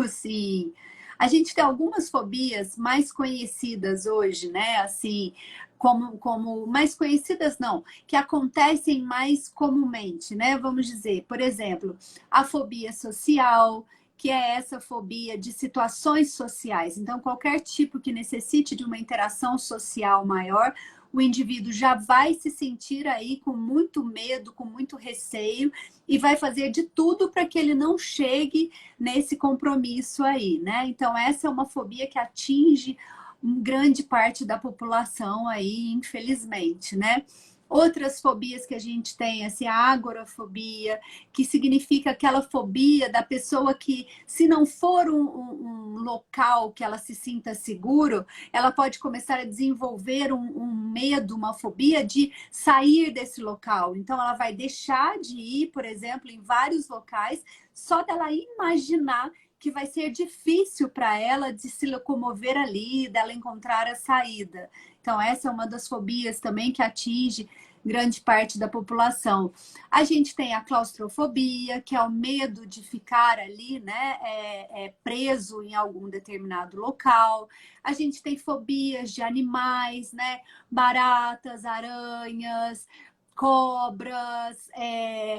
Speaker 2: sim. A gente tem algumas fobias mais conhecidas hoje, né? Assim, como mais conhecidas não, que acontecem mais comumente, né? Vamos dizer, por exemplo, a fobia social, que é essa fobia de situações sociais. Então, qualquer tipo que necessite de uma interação social maior, o indivíduo já vai se sentir aí com muito medo, com muito receio e vai fazer de tudo para que ele não chegue nesse compromisso aí, né? Então, essa é uma fobia que atinge grande parte da população aí, infelizmente, né? Outras fobias que a gente tem, assim, a agorafobia, que significa aquela fobia da pessoa que, se não for um local que ela se sinta seguro, ela pode começar a desenvolver um medo, uma fobia de sair desse local. Então, ela vai deixar de ir, por exemplo, em vários locais, só dela imaginar que vai ser difícil para ela de se locomover ali, dela encontrar a saída. Então, essa é uma das fobias também que atinge grande parte da população. A gente tem a claustrofobia, que é o medo de ficar ali, né, preso em algum determinado local. A gente tem fobias de animais, né, baratas, aranhas, cobras,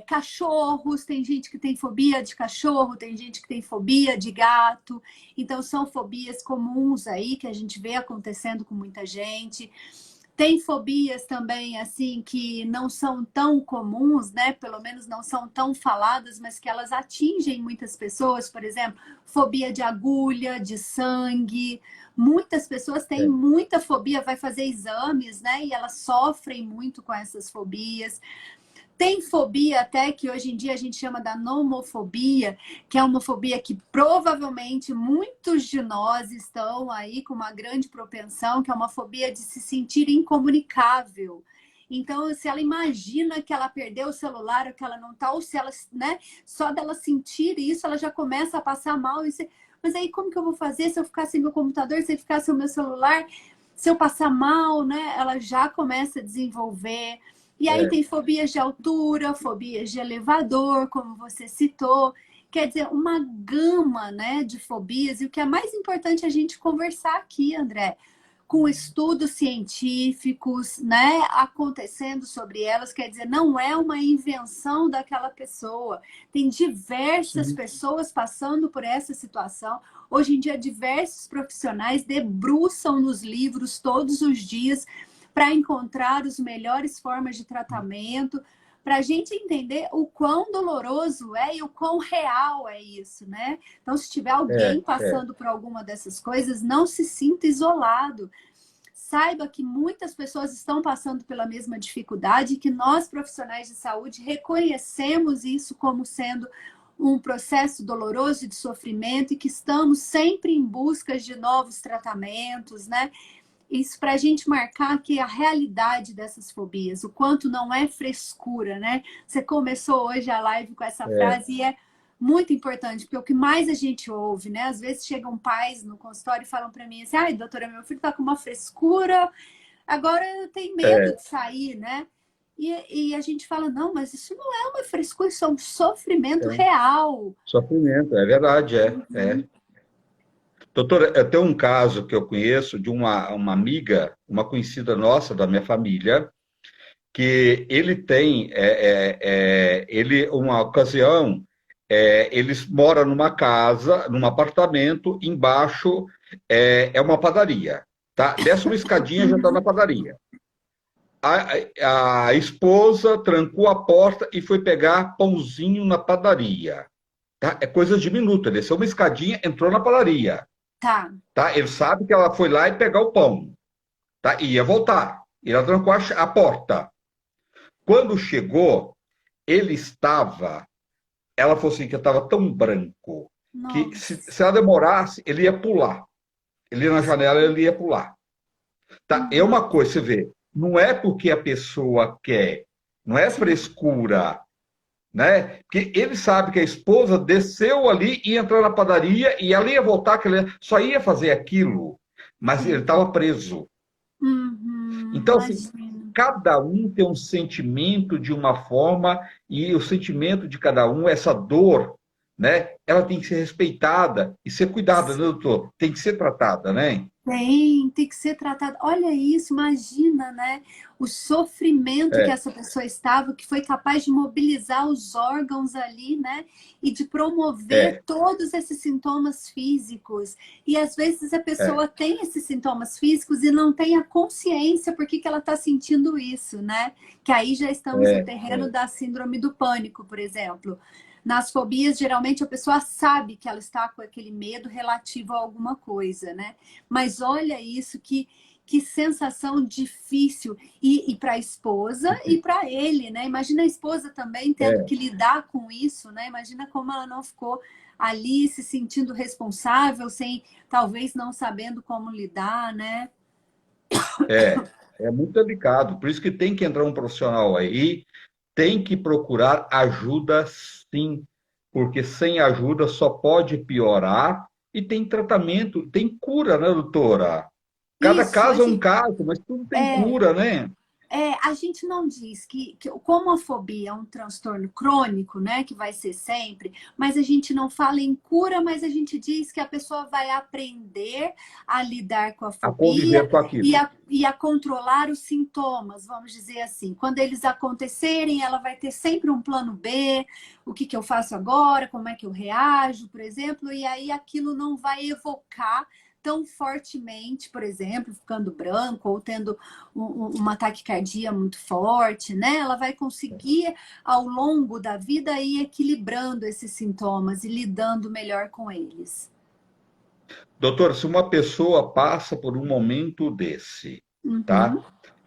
Speaker 2: cachorros. Tem gente que tem fobia de cachorro, tem gente que tem fobia de gato. Então, são fobias comuns aí que a gente vê acontecendo com muita gente. Tem fobias também, assim, que não são tão comuns, né? Pelo menos não são tão faladas, mas que elas atingem muitas pessoas. Por exemplo, fobia de agulha, de sangue, Muitas pessoas têm
Speaker 1: é.
Speaker 2: muita fobia, vai fazer exames, né? E elas sofrem muito com essas fobias. Tem fobia até que hoje em dia a gente chama da nomofobia, que é uma fobia que provavelmente muitos de nós estão aí com uma grande propensão, que é uma fobia de se sentir incomunicável. Então, se ela imagina que ela perdeu o celular, ou que ela não está, ou se ela, né, só dela sentir isso, ela já começa a passar mal. Mas aí como que eu vou fazer se eu ficar sem meu computador, se eu ficar sem o meu celular? Se eu passar mal, né? Ela já começa a desenvolver. E aí
Speaker 1: É.
Speaker 2: tem fobias de altura, fobias de elevador, como você citou. Quer dizer, uma gama, né, de fobias. E o que é mais importante é a gente conversar aqui, André, com estudos científicos, né, acontecendo sobre elas. Quer dizer, não é uma invenção daquela pessoa. Tem diversas
Speaker 1: Sim.
Speaker 2: pessoas passando por essa situação. Hoje em dia, diversos profissionais debruçam nos livros todos os dias para encontrar as melhores formas de tratamento, para a gente entender o quão doloroso é e o quão real é isso, né? Então, se tiver alguém
Speaker 1: É.
Speaker 2: passando por alguma dessas coisas, não se sinta isolado. Saiba que muitas pessoas estão passando pela mesma dificuldade e que nós, profissionais de saúde, reconhecemos isso como sendo um processo doloroso de sofrimento e que estamos sempre em busca de novos tratamentos, né? Isso para a gente marcar aqui a realidade dessas fobias, o quanto não é frescura, né? Você começou hoje a live com essa
Speaker 1: É.
Speaker 2: frase e é muito importante, porque o que mais a gente ouve, né? Às vezes chegam pais no consultório e falam para mim assim, ai, doutora, meu filho tá com uma frescura, agora eu tenho medo
Speaker 1: É.
Speaker 2: de sair, né? E a gente fala, não, mas isso não é uma frescura, isso é um sofrimento
Speaker 1: É.
Speaker 2: real.
Speaker 1: Sofrimento, é verdade, é.
Speaker 2: Uhum.
Speaker 1: Doutora, eu tenho um caso que eu conheço de uma amiga, uma conhecida nossa da minha família, que ele tem, ele, uma ocasião, eles moram numa casa, num apartamento, embaixo é uma padaria, tá? Desce uma escadinha, já está na
Speaker 2: Uhum.
Speaker 1: padaria. A esposa trancou a porta e foi pegar pãozinho na padaria, tá? É coisa de minuto, ele desceu uma escadinha, entrou na padaria,
Speaker 2: Tá.
Speaker 1: tá? Ele sabe que ela foi lá e pegar o pão, tá? E ia voltar. E ela trancou a porta. Quando chegou, ele estava. Ela falou assim que estava tão branco que
Speaker 2: Nossa.
Speaker 1: se ela demorasse, ele ia pular. Ele ia na janela, ele ia pular. Tá? É
Speaker 2: Uhum.
Speaker 1: uma coisa, você vê, não é porque a pessoa quer, não é
Speaker 2: Sim.
Speaker 1: frescura, né? Porque ele sabe que a esposa desceu ali e entrou na padaria e ela ia voltar, que ele só ia fazer aquilo, mas ele
Speaker 2: Sim.
Speaker 1: estava preso.
Speaker 2: Uhum,
Speaker 1: Então, assim,
Speaker 2: imagino.
Speaker 1: cada um tem um sentimento de uma forma e o sentimento de cada um, essa dor, né? Ela tem que ser respeitada e ser cuidada, né, doutor? Tem que ser tratada, né?
Speaker 2: Tem que ser tratado. Olha isso, imagina, né? O sofrimento que
Speaker 1: É,
Speaker 2: essa pessoa estava, que foi capaz de mobilizar os órgãos ali, né? E de promover
Speaker 1: é,
Speaker 2: todos esses sintomas físicos. E às vezes a
Speaker 1: é,
Speaker 2: pessoa tem esses sintomas físicos e não tem a consciência por que ela está sentindo isso, né? Que aí já estamos no
Speaker 1: é,
Speaker 2: terreno
Speaker 1: é,
Speaker 2: da síndrome do pânico, por exemplo. Nas fobias, geralmente a pessoa sabe que ela está com aquele medo relativo a alguma coisa, né? Mas olha isso, que sensação difícil. E para a esposa e
Speaker 1: difícil.
Speaker 2: para ele, né? Imagina a esposa também tendo
Speaker 1: É,
Speaker 2: que lidar com isso, né? Imagina como ela não ficou ali se sentindo responsável, sem talvez não sabendo como lidar, né?
Speaker 1: é muito delicado. Por isso que tem que entrar um profissional aí, tem que procurar ajuda sim, porque sem ajuda só pode piorar e tem tratamento, tem cura, né, doutora? Cada
Speaker 2: Isso,
Speaker 1: caso é um caso, mas tudo tem
Speaker 2: é,
Speaker 1: cura, né?
Speaker 2: a gente não diz que como a fobia é um transtorno crônico, né, que vai ser sempre, mas a gente não fala em cura, mas a gente diz que a pessoa vai aprender a lidar com a
Speaker 1: A
Speaker 2: fobia
Speaker 1: conviver com aquilo.
Speaker 2: e a controlar os sintomas, vamos dizer assim. Quando eles acontecerem, ela vai ter sempre um plano B, o que eu faço agora, como é que eu reajo, por exemplo, e aí aquilo não vai evocar tão fortemente, por exemplo, ficando branco ou tendo uma taquicardia muito forte, né? Ela vai conseguir, ao longo da vida, ir equilibrando esses sintomas e lidando melhor com eles.
Speaker 1: Doutor, se uma pessoa passa por um momento desse,
Speaker 2: Uhum.
Speaker 1: tá?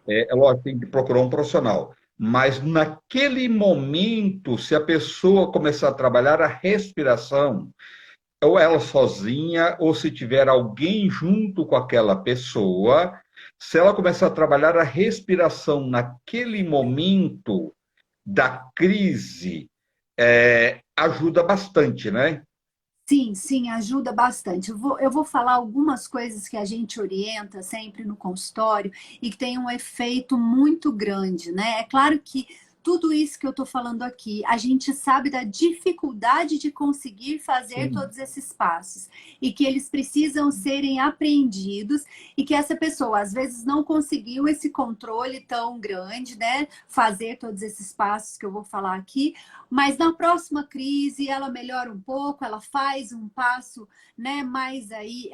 Speaker 1: É lógico, tem que procurar um profissional. Mas naquele momento, se a pessoa começar a trabalhar a respiração, ou ela sozinha, ou se tiver alguém junto com aquela pessoa, se ela começar a trabalhar a respiração naquele momento da crise, ajuda bastante, né?
Speaker 2: Sim, sim, ajuda bastante. Eu vou falar algumas coisas que a gente orienta sempre no consultório e que tem um efeito muito grande, né? É claro que tudo isso que eu estou falando aqui, a gente sabe da dificuldade de conseguir fazer
Speaker 1: Sim.
Speaker 2: todos esses passos e que eles precisam serem apreendidos e que essa pessoa às vezes não conseguiu esse controle tão grande, né? Fazer todos esses passos que eu vou falar aqui, mas na próxima crise ela melhora um pouco, ela faz um passo, né, mais aí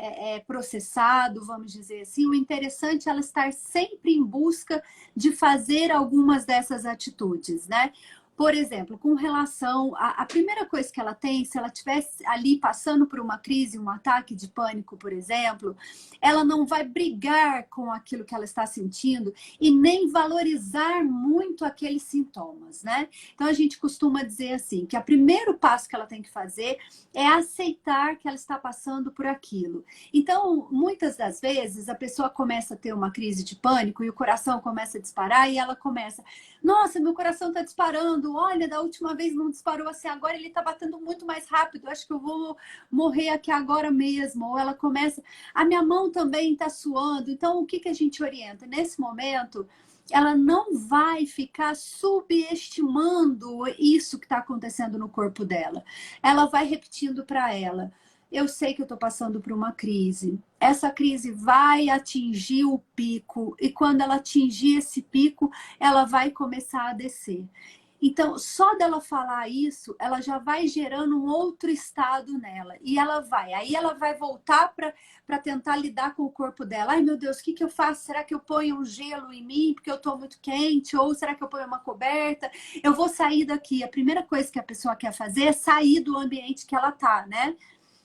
Speaker 2: processado, vamos dizer assim. O interessante é ela estar sempre em busca de fazer algumas dessas atitudes, né? Por exemplo, com relação a primeira coisa que ela tem, se ela estivesse ali passando por uma crise, um ataque de pânico, por exemplo, ela não vai brigar com aquilo que ela está sentindo e nem valorizar muito aqueles sintomas, né? Então a gente costuma dizer assim, que o primeiro passo que ela tem que fazer é aceitar que ela está passando por aquilo. Então, muitas das vezes, a pessoa começa a ter uma crise de pânico e o coração começa a disparar e ela começa, nossa, meu coração está disparando, olha, da última vez não disparou assim, agora ele está batendo muito mais rápido, acho que eu vou morrer aqui agora mesmo. Ou ela começa, a minha mão também está suando. Então, o que, que a gente orienta? Nesse momento, ela não vai ficar subestimando isso que está acontecendo no corpo dela. Ela vai repetindo para ela: eu sei que eu estou passando por uma crise. Essa crise vai atingir o pico e quando ela atingir esse pico, ela vai começar a descer. Então, só dela falar isso, ela já vai gerando um outro estado nela. E aí ela vai voltar para tentar lidar com o corpo dela. Ai, meu Deus, o que eu faço? Será que eu ponho um gelo em mim porque eu estou muito quente? Ou será que eu ponho uma coberta? Eu vou sair daqui. A primeira coisa que a pessoa quer fazer é sair do ambiente que ela tá, né?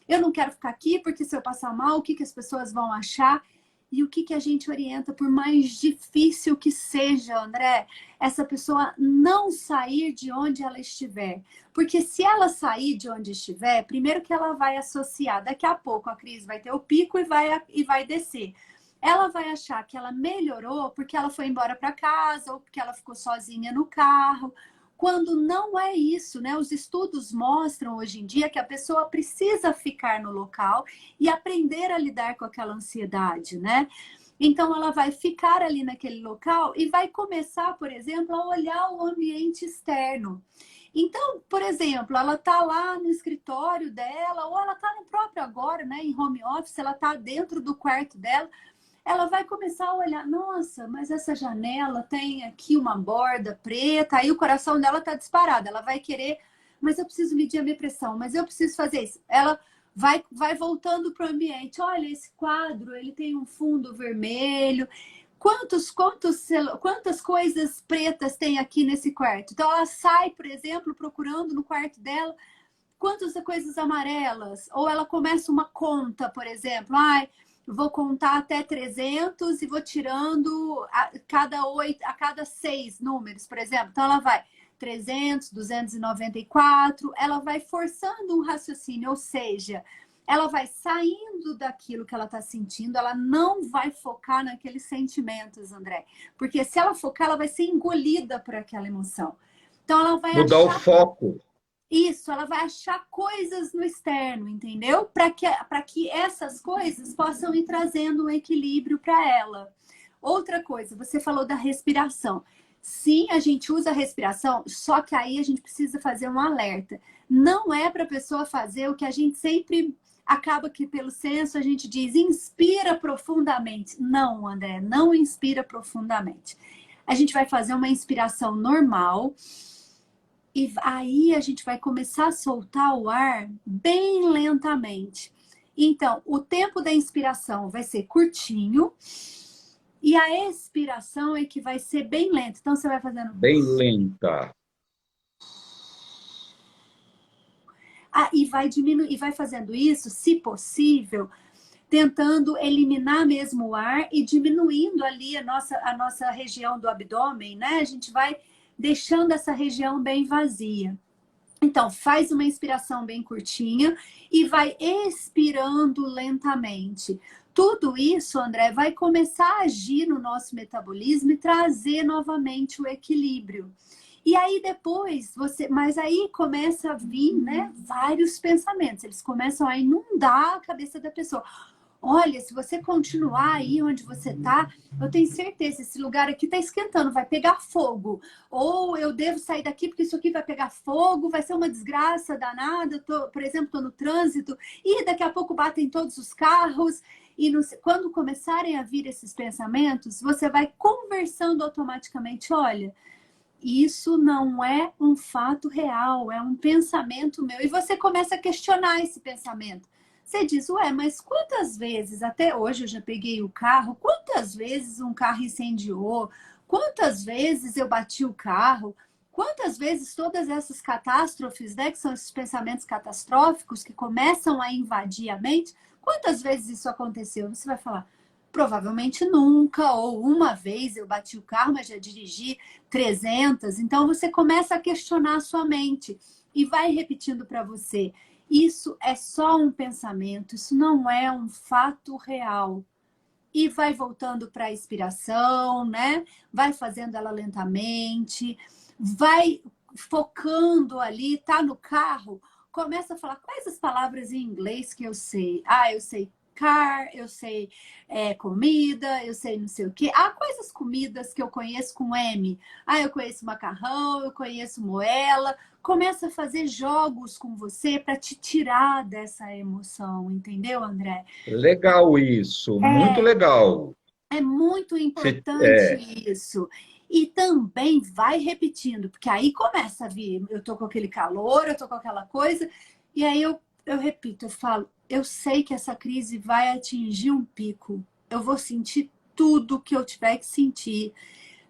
Speaker 2: Eu não quero ficar aqui porque se eu passar mal, o que as pessoas vão achar? E o que a gente orienta, por mais difícil que seja, André, essa pessoa não sair de onde ela estiver. Porque se ela sair de onde estiver, primeiro que ela vai associar, daqui a pouco a crise vai ter o pico e vai descer. Ela vai achar que ela melhorou porque ela foi embora para casa ou porque ela ficou sozinha no carro, quando não é isso, né? Os estudos mostram hoje em dia que a pessoa precisa ficar no local e aprender a lidar com aquela ansiedade, né? Então ela vai ficar ali naquele local e vai começar, por exemplo, a olhar o ambiente externo. Então, por exemplo, ela está lá no escritório dela, ou ela está no próprio agora, né, em home office, ela está dentro do quarto dela, ela vai começar a olhar, nossa, mas essa janela tem aqui uma borda preta, aí o coração dela está disparado, ela vai querer, mas eu preciso medir a minha pressão, mas eu preciso fazer isso. Ela vai voltando para o ambiente, olha, esse quadro, ele tem um fundo vermelho, quantas coisas pretas tem aqui nesse quarto? Então ela sai, por exemplo, procurando no quarto dela quantas coisas amarelas, ou ela começa uma conta, por exemplo, ai, vou contar até 300 e vou tirando a cada 6 números, por exemplo. Então ela vai 300, 294, ela vai forçando um raciocínio, ou seja, ela vai saindo daquilo que ela está sentindo, ela não vai focar naqueles sentimentos, André. Porque se ela focar, ela vai ser engolida por aquela emoção. Então ela vai
Speaker 1: Mudar o
Speaker 2: achar
Speaker 1: foco.
Speaker 2: isso, ela vai achar coisas no externo, entendeu? Para que essas coisas possam ir trazendo um equilíbrio para ela. Outra coisa, você falou da respiração. Sim, a gente usa a respiração, só que aí a gente precisa fazer um alerta. Não é para a pessoa fazer o que a gente sempre acaba que pelo senso a gente diz, inspira profundamente. Não, André, não inspira profundamente. A gente vai fazer uma inspiração normal e aí a gente vai começar a soltar o ar bem lentamente. Então, o tempo da inspiração vai ser curtinho e a expiração é que vai ser bem lenta. Então, você vai fazendo.
Speaker 1: Bem lenta.
Speaker 2: E vai diminuir, e vai fazendo isso, se possível, tentando eliminar mesmo o ar e diminuindo ali a nossa região do abdômen, né? A gente vai deixando essa região bem vazia. Então, faz uma inspiração bem curtinha e vai expirando lentamente. Tudo isso, André, vai começar a agir no nosso metabolismo e trazer novamente o equilíbrio. E aí depois, mas aí começa a vir, né, vários pensamentos. Eles começam a inundar a cabeça da pessoa. Olha, se você continuar aí onde você está, eu tenho certeza, esse lugar aqui está esquentando, vai pegar fogo. Ou eu devo sair daqui porque isso aqui vai pegar fogo, vai ser uma desgraça danada. Por exemplo, estou no trânsito e daqui a pouco batem todos os carros. E quando começarem a vir esses pensamentos, você vai conversando automaticamente. Olha, isso não é um fato real, é um pensamento meu. E você começa a questionar esse pensamento. Você diz, ué, mas quantas vezes, até hoje eu já peguei o carro, quantas vezes um carro incendiou, quantas vezes eu bati o carro, quantas vezes todas essas catástrofes, né, que são esses pensamentos catastróficos que começam a invadir a mente, quantas vezes isso aconteceu? Você vai falar, provavelmente nunca, ou uma vez eu bati o carro, mas já dirigi 300. Então você começa a questionar a sua mente e vai repetindo para você. Isso é só um pensamento, isso não é um fato real. E vai voltando para a inspiração, né? Vai fazendo ela lentamente, vai focando ali, tá no carro, começa a falar quais as palavras em inglês que eu sei. Ah, eu sei car, eu sei comida, eu sei não sei o quê. Ah, quais as comidas que eu conheço com M? Ah, eu conheço macarrão, eu conheço moela. Começa a fazer jogos com você para te tirar dessa emoção, entendeu, André?
Speaker 1: Legal isso, muito
Speaker 2: É,
Speaker 1: legal.
Speaker 2: é muito
Speaker 1: Você,
Speaker 2: importante isso. E também vai repetindo, porque aí começa a vir, eu tô com aquele calor, eu tô com aquela coisa, e aí eu repito, eu falo, eu sei que essa crise vai atingir um pico. Eu vou sentir tudo que eu tiver que sentir.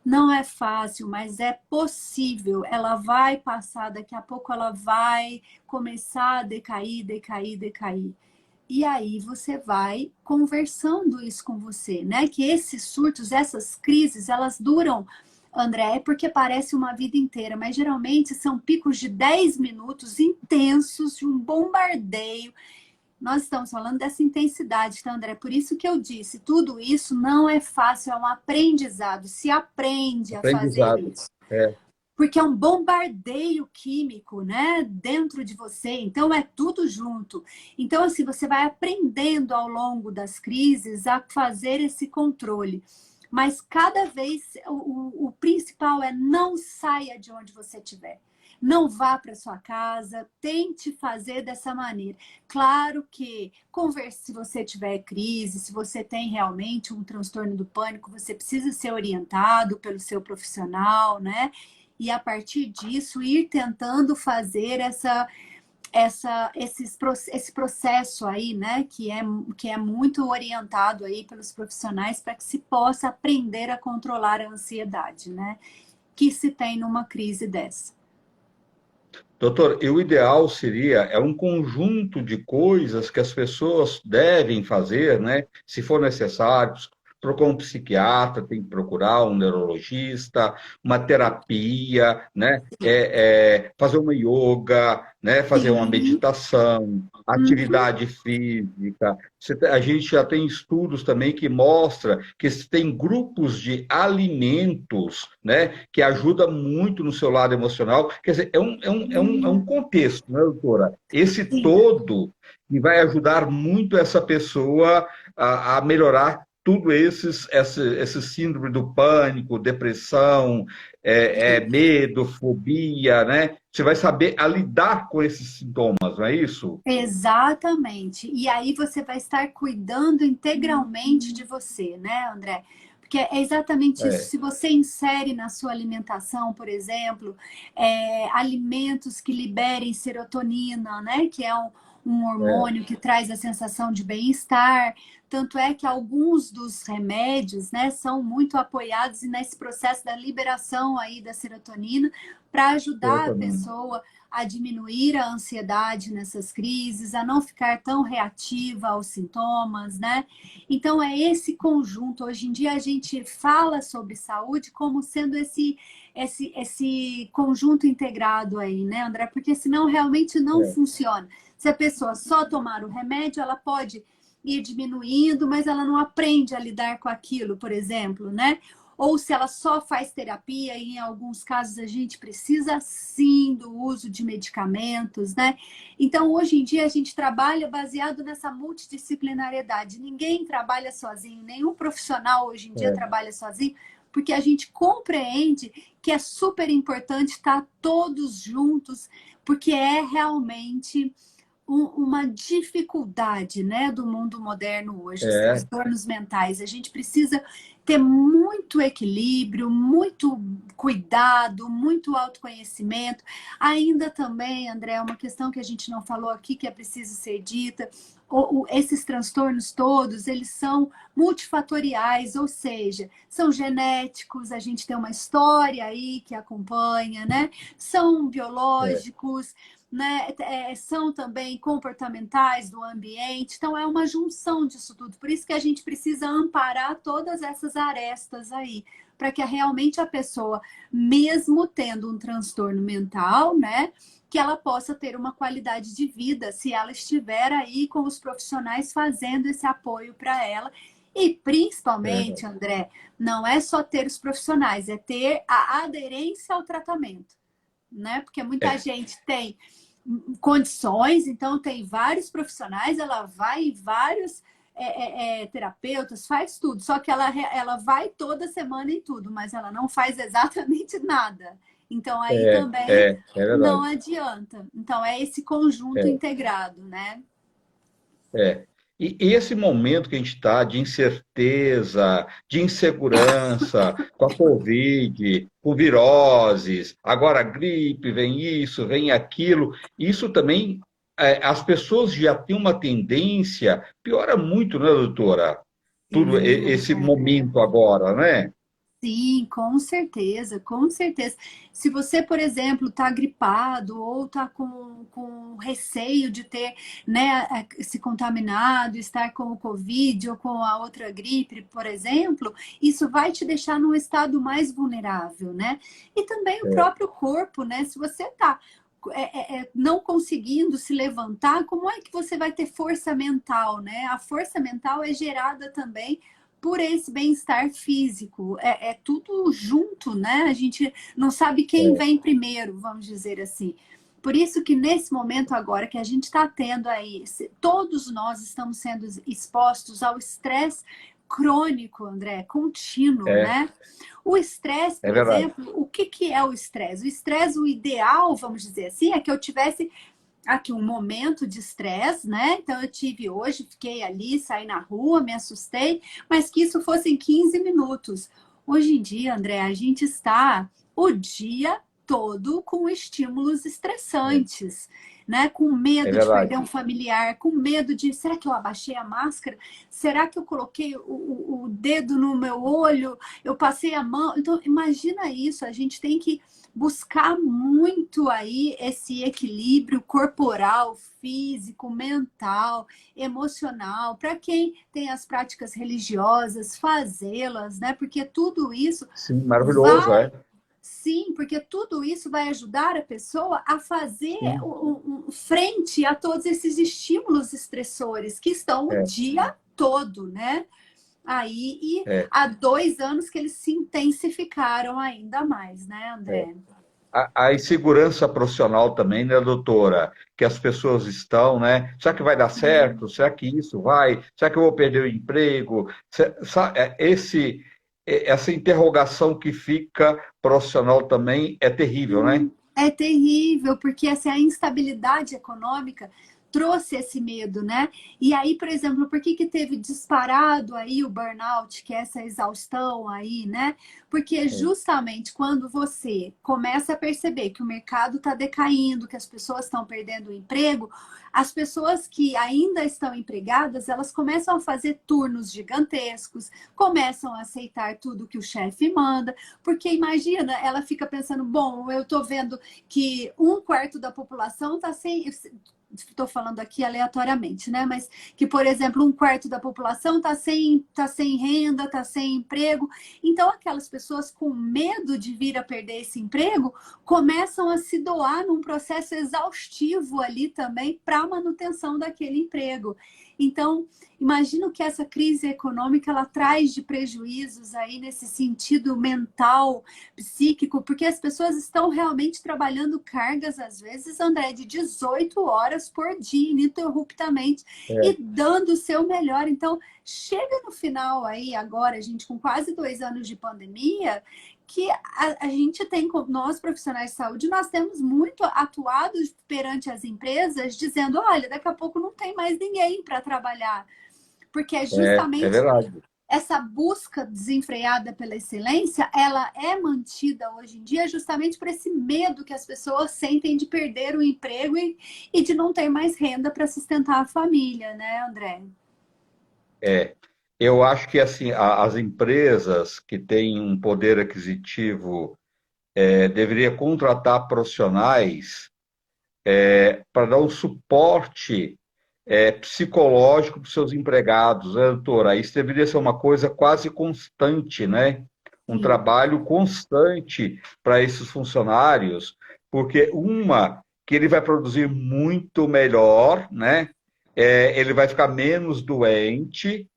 Speaker 2: Não é fácil, mas é possível. Ela vai passar, daqui a pouco ela vai começar a decair, decair, decair. E aí você vai conversando isso com você, né? Que esses surtos, essas crises, elas duram, André, é porque parece uma vida inteira, mas geralmente são picos de 10 minutos intensos, de um bombardeio. Nós estamos falando dessa intensidade, tá, André? Por isso que eu disse, tudo isso não é fácil, é um aprendizado. Se aprende a fazer
Speaker 1: aprendizado.
Speaker 2: isso.
Speaker 1: É.
Speaker 2: Porque é um bombardeio químico, né, dentro de você. Então é tudo junto. Então assim, você vai aprendendo ao longo das crises a fazer esse controle. Mas cada vez o principal é não saia de onde você estiver. Não vá para sua casa, tente fazer dessa maneira. Claro que converse se você tiver crise, se você tem realmente um transtorno do pânico, você precisa ser orientado pelo seu profissional, né? E a partir disso ir tentando fazer esse processo aí, né, que é muito orientado aí pelos profissionais para que se possa aprender a controlar a ansiedade, né, que se tem numa crise dessa.
Speaker 1: Doutor, e o ideal seria um conjunto de coisas que as pessoas devem fazer, né? Se for necessário, procurar um psiquiatra, tem que procurar um neurologista, uma terapia, né? Fazer uma yoga, né? Fazer uma
Speaker 2: Sim.
Speaker 1: meditação,
Speaker 2: Uhum.
Speaker 1: atividade física. A gente já tem estudos também que mostra que se tem grupos de alimentos, né, que ajuda muito no seu lado emocional. Quer dizer, é um contexto, né, doutora? Esse
Speaker 2: Sim.
Speaker 1: todo que vai ajudar muito essa pessoa a melhorar tudo esse síndrome do pânico, depressão, medo, fobia, né? Você vai saber a lidar com esses sintomas, não é isso?
Speaker 2: Exatamente. E aí você vai estar cuidando integralmente de você, né, André? Porque é exatamente isso.
Speaker 1: É,
Speaker 2: Se você insere na sua alimentação, por exemplo, alimentos que liberem serotonina, né? Que é um hormônio que traz a sensação de bem-estar. Tanto é que alguns dos remédios, né, são muito apoiados nesse processo da liberação aí da serotonina para ajudar a pessoa a diminuir a ansiedade nessas crises, a não ficar tão reativa aos sintomas, né? Então é esse conjunto. Hoje em dia a gente fala sobre saúde como sendo esse conjunto integrado aí, né, André? Porque senão realmente não funciona. Se a pessoa só tomar o remédio, ela pode ir diminuindo, mas ela não aprende a lidar com aquilo, por exemplo, né? Ou se ela só faz terapia, e em alguns casos a gente precisa sim do uso de medicamentos, né? Então, hoje em dia, a gente trabalha baseado nessa multidisciplinariedade. Ninguém trabalha sozinho, nenhum profissional hoje em dia trabalha sozinho, porque a gente compreende que é super importante estar todos juntos, porque é realmente uma dificuldade, né, do mundo moderno hoje, os transtornos mentais. A gente precisa ter muito equilíbrio, muito cuidado, muito autoconhecimento. Ainda também, André, uma questão que a gente não falou aqui, que é preciso ser dita, esses transtornos todos, eles são multifatoriais, ou seja, são genéticos, a gente tem uma história aí que acompanha, né? São biológicos, né? São também comportamentais do ambiente, então é uma junção disso tudo. Por isso que a gente precisa amparar todas essas arestas aí, para que realmente a pessoa, mesmo tendo um transtorno mental, né, que ela possa ter uma qualidade de vida, se ela estiver aí com os profissionais fazendo esse apoio para ela. E principalmente, André, não é só ter os profissionais, é ter a aderência ao tratamento, né? Porque muita gente tem condições, então tem vários profissionais, ela vai em vários terapeutas, faz tudo, só que ela vai toda semana em tudo, mas ela não faz exatamente nada. Então aí também não adianta. Então é esse conjunto integrado, né?
Speaker 1: E esse momento que a gente está de incerteza, de insegurança, com a Covid, com viroses, agora a gripe, vem isso, vem aquilo, isso também, as pessoas já têm uma tendência, piora muito, né, doutora? Tudo esse momento agora, né?
Speaker 2: Sim, com certeza, com certeza. Se você, por exemplo, está gripado ou está com receio de ter, né, se contaminado, estar com o Covid ou com a outra gripe, por exemplo, isso vai te deixar num estado mais vulnerável, né? E também o próprio corpo, né? Se você está não conseguindo se levantar, como é que você vai ter força mental, né? A força mental é gerada também por esse bem-estar físico. É tudo junto, né? A gente não sabe quem vem primeiro, vamos dizer assim. Por isso que nesse momento agora que a gente está tendo aí, todos nós estamos sendo expostos ao estresse crônico, André, contínuo, né? O estresse, por exemplo, o que é o estresse? O estresse, o ideal, vamos dizer assim, é que eu tivesse aqui um momento de estresse, né? Então eu tive hoje, fiquei ali, saí na rua, me assustei, mas que isso fosse em 15 minutos. Hoje em dia, André, a gente está o dia todo com estímulos estressantes, né? Com medo de perder um familiar, com medo de, será que eu abaixei a máscara? Será que eu coloquei o dedo no meu olho? Eu passei a mão? Então, imagina isso, a gente tem que buscar muito aí esse equilíbrio corporal, físico, mental, emocional. Para quem tem as práticas religiosas, fazê-las, né? Porque tudo isso
Speaker 1: Sim, maravilhoso,
Speaker 2: Sim, porque tudo isso vai ajudar a pessoa a fazer frente a todos esses estímulos estressores que estão o dia todo, né? Aí, e há 2 anos que eles se intensificaram ainda mais, né, André?
Speaker 1: A insegurança profissional também, né, doutora? Que as pessoas estão, né? Será que vai dar certo? Será que isso vai? Será que eu vou perder o emprego? Essa interrogação que fica profissional também é terrível, né?
Speaker 2: É terrível, porque essa instabilidade econômica trouxe esse medo, né? E aí, por exemplo, por que que teve disparado aí o burnout, que é essa exaustão aí, né? Porque
Speaker 1: É,
Speaker 2: justamente quando você começa a perceber que o mercado está decaindo, que as pessoas estão perdendo o emprego, as pessoas que ainda estão empregadas, elas começam a fazer turnos gigantescos, começam a aceitar tudo que o chefe manda, porque imagina, ela fica pensando, bom, eu estou vendo que um quarto da população está sem, estou falando aqui aleatoriamente, né? Mas que, por exemplo, um quarto da população tá sem renda, está sem emprego. Então, aquelas pessoas com medo de vir a perder esse emprego começam a se doar num processo exaustivo ali também para a manutenção daquele emprego. Então, imagino que essa crise econômica ela traz de prejuízos aí nesse sentido mental, psíquico, porque as pessoas estão realmente trabalhando cargas, às vezes, André, de 18 horas por dia, ininterruptamente, e
Speaker 1: é,
Speaker 2: dando o seu melhor. Então, chega no final aí, agora, gente, com quase 2 anos de pandemia, que a gente tem, nós profissionais de saúde, nós temos muito atuado perante as empresas, dizendo, olha, daqui a pouco não tem mais ninguém para trabalhar, porque é
Speaker 1: é
Speaker 2: justamente
Speaker 1: verdade.
Speaker 2: essa busca desenfreada pela excelência, ela é mantida hoje em dia justamente por esse medo que as pessoas sentem de perder o emprego e de não ter mais renda para sustentar a família, né, André?
Speaker 1: É, eu acho que assim as empresas que têm um poder aquisitivo deveria contratar profissionais para dar um suporte psicológico para os seus empregados, né, doutora? Isso deveria ser uma coisa quase constante, né? Um
Speaker 2: Sim,
Speaker 1: trabalho constante para esses funcionários, porque que ele vai produzir muito melhor, né? Ele vai ficar menos doente,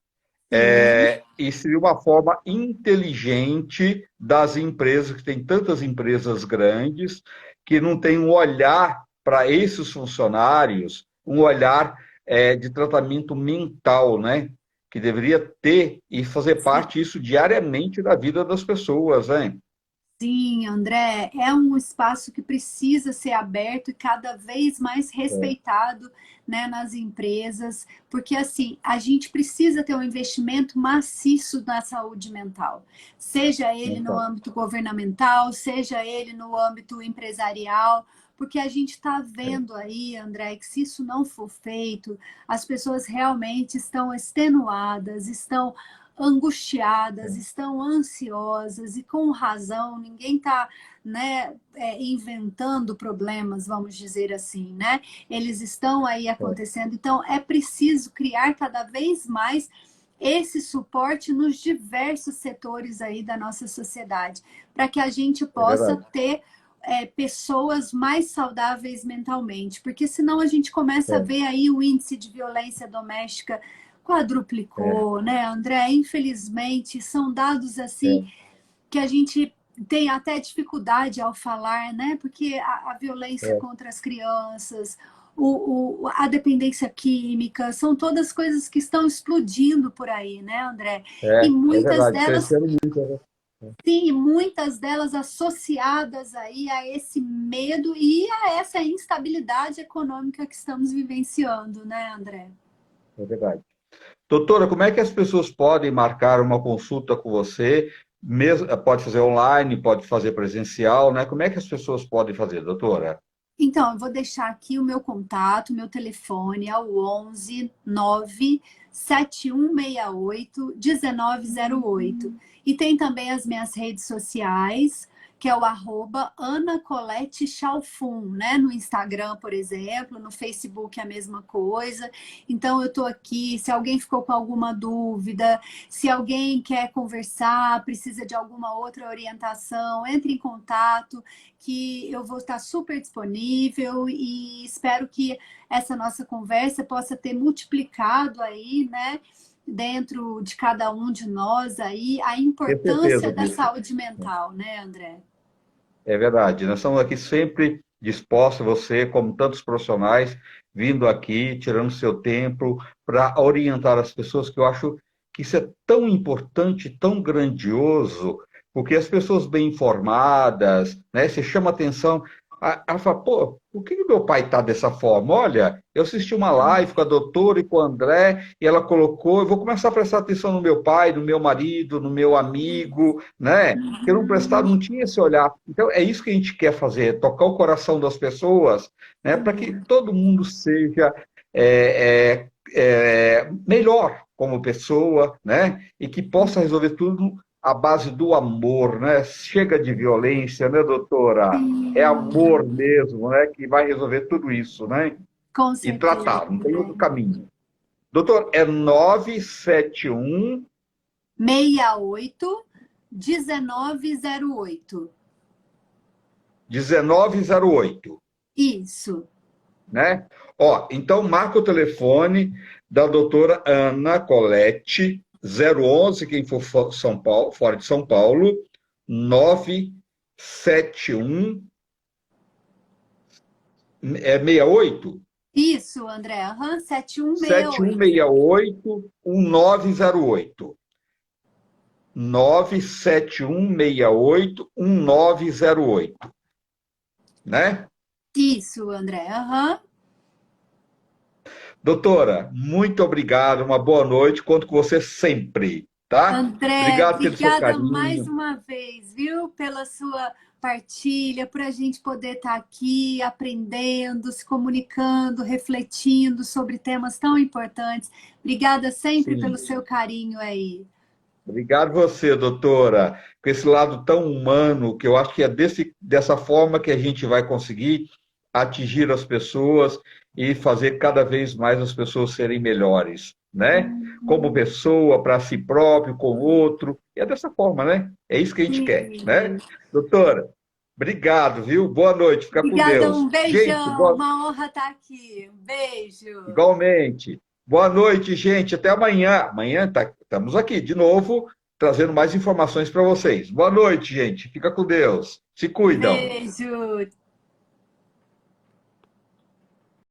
Speaker 2: sim,
Speaker 1: e seria uma forma inteligente das empresas, que tem tantas empresas grandes, que não tem um olhar para esses funcionários, um olhar de tratamento mental, né? Que deveria ter e fazer
Speaker 2: sim.
Speaker 1: parte isso diariamente da vida das pessoas, né?
Speaker 2: Sim, André, é um espaço que precisa ser aberto e cada vez mais
Speaker 1: É,
Speaker 2: respeitado, né, nas empresas, porque assim, a gente precisa ter um investimento maciço na saúde mental, seja ele no
Speaker 1: então,
Speaker 2: âmbito governamental, seja ele no âmbito empresarial, porque a gente está
Speaker 1: é,
Speaker 2: vendo aí, André, que se isso não for feito, as pessoas realmente estão extenuadas, estão angustiadas,
Speaker 1: é,
Speaker 2: estão ansiosas e com razão, ninguém está, né, inventando problemas, vamos dizer assim, né? Eles estão aí
Speaker 1: é,
Speaker 2: acontecendo, então é preciso criar cada vez mais esse suporte nos diversos setores aí da nossa sociedade, para que a gente
Speaker 1: é
Speaker 2: possa
Speaker 1: verdade.
Speaker 2: ter pessoas mais saudáveis mentalmente, porque senão a gente começa a
Speaker 1: É,
Speaker 2: ver aí o índice de violência doméstica
Speaker 1: é,
Speaker 2: quadruplicou, né, André? Infelizmente, são dados assim
Speaker 1: é,
Speaker 2: que a gente tem até dificuldade ao falar, né? Porque a violência
Speaker 1: é,
Speaker 2: contra as crianças, a dependência química, são todas coisas que estão explodindo por aí, né, André? E
Speaker 1: é
Speaker 2: muitas
Speaker 1: verdade.
Speaker 2: delas,
Speaker 1: Crescendo muito. Né?
Speaker 2: sim, muitas delas associadas aí a esse medo e a essa instabilidade econômica que estamos vivenciando, né, André?
Speaker 1: É verdade. Doutora, como é que as pessoas podem marcar uma consulta com você? Mesmo, pode fazer online, pode fazer presencial, né? Como é que as pessoas podem fazer, doutora?
Speaker 2: Então, eu vou deixar aqui o meu contato, meu telefone é o 11 97168 1908. E tem também as minhas redes sociais, que é o @Ana Colette Chalfun, né? No Instagram, por exemplo, no Facebook é a mesma coisa. Então, eu estou aqui, se alguém ficou com alguma dúvida, se alguém quer conversar, precisa de alguma outra orientação, entre em contato que eu vou estar super disponível e espero que essa nossa conversa possa ter multiplicado aí, né, dentro de cada um de nós aí a
Speaker 1: Tenho
Speaker 2: importância
Speaker 1: certeza
Speaker 2: da
Speaker 1: disso.
Speaker 2: saúde mental, né, André?
Speaker 1: É verdade. Nós estamos aqui sempre dispostos, você, como tantos profissionais, vindo aqui, tirando seu tempo para orientar as pessoas, que eu acho que isso é tão importante, tão grandioso, porque as pessoas bem informadas, né, você chama atenção. Ela fala, pô, por que o meu pai está dessa forma? Olha, eu assisti uma live com a doutora e com o André, e ela colocou, eu vou começar a prestar atenção no meu pai, no meu marido, no meu amigo, né? Eu não prestava, não tinha esse olhar. Então, é isso que a gente quer fazer, tocar o coração das pessoas, né? Para que todo mundo seja melhor como pessoa, né? E que possa resolver tudo à base do amor, né? Chega de violência, né, doutora? É
Speaker 2: Sim,
Speaker 1: amor mesmo, né? Que vai resolver tudo isso, né?
Speaker 2: com
Speaker 1: E
Speaker 2: certeza,
Speaker 1: tratar, não tem outro
Speaker 2: André.
Speaker 1: caminho. Doutor, é 971
Speaker 2: 68 1908.
Speaker 1: 1908,
Speaker 2: Isso.
Speaker 1: né? Ó, então marca o telefone da doutora Ana Colette, 011, quem for São Paulo, fora de São Paulo, 971 68
Speaker 2: Isso, André. Aham, 7168.
Speaker 1: 7168 1908. 97168 1908, né?
Speaker 2: Isso, André. Aham.
Speaker 1: Doutora, muito obrigado, uma boa noite, conto com você sempre, tá?
Speaker 2: André,
Speaker 1: Obrigado pelo seu
Speaker 2: obrigada mais
Speaker 1: carinho.
Speaker 2: uma vez, viu, pela sua partilha, por a gente poder estar aqui aprendendo, se comunicando, refletindo sobre temas tão importantes. Obrigada sempre pelo
Speaker 1: Sim.
Speaker 2: seu carinho aí.
Speaker 1: Obrigado você, doutora, com esse lado tão humano, que eu acho que é dessa forma que a gente vai conseguir atingir as pessoas e fazer cada vez mais as pessoas serem melhores, né? Como pessoa, para si próprio, com o outro, e é dessa forma, né? É isso que a gente quer, né?
Speaker 2: Sim.
Speaker 1: Doutora, obrigado, viu? Boa noite, fica com
Speaker 2: Obrigada,
Speaker 1: Deus.
Speaker 2: um
Speaker 1: Gente,
Speaker 2: beijão, uma honra estar aqui. Um beijo.
Speaker 1: igualmente. Boa noite, gente. Até amanhã. Amanhã estamos aqui de novo, trazendo mais informações para vocês. Boa noite, gente. Fica com Deus. Se cuidam.
Speaker 2: Beijo.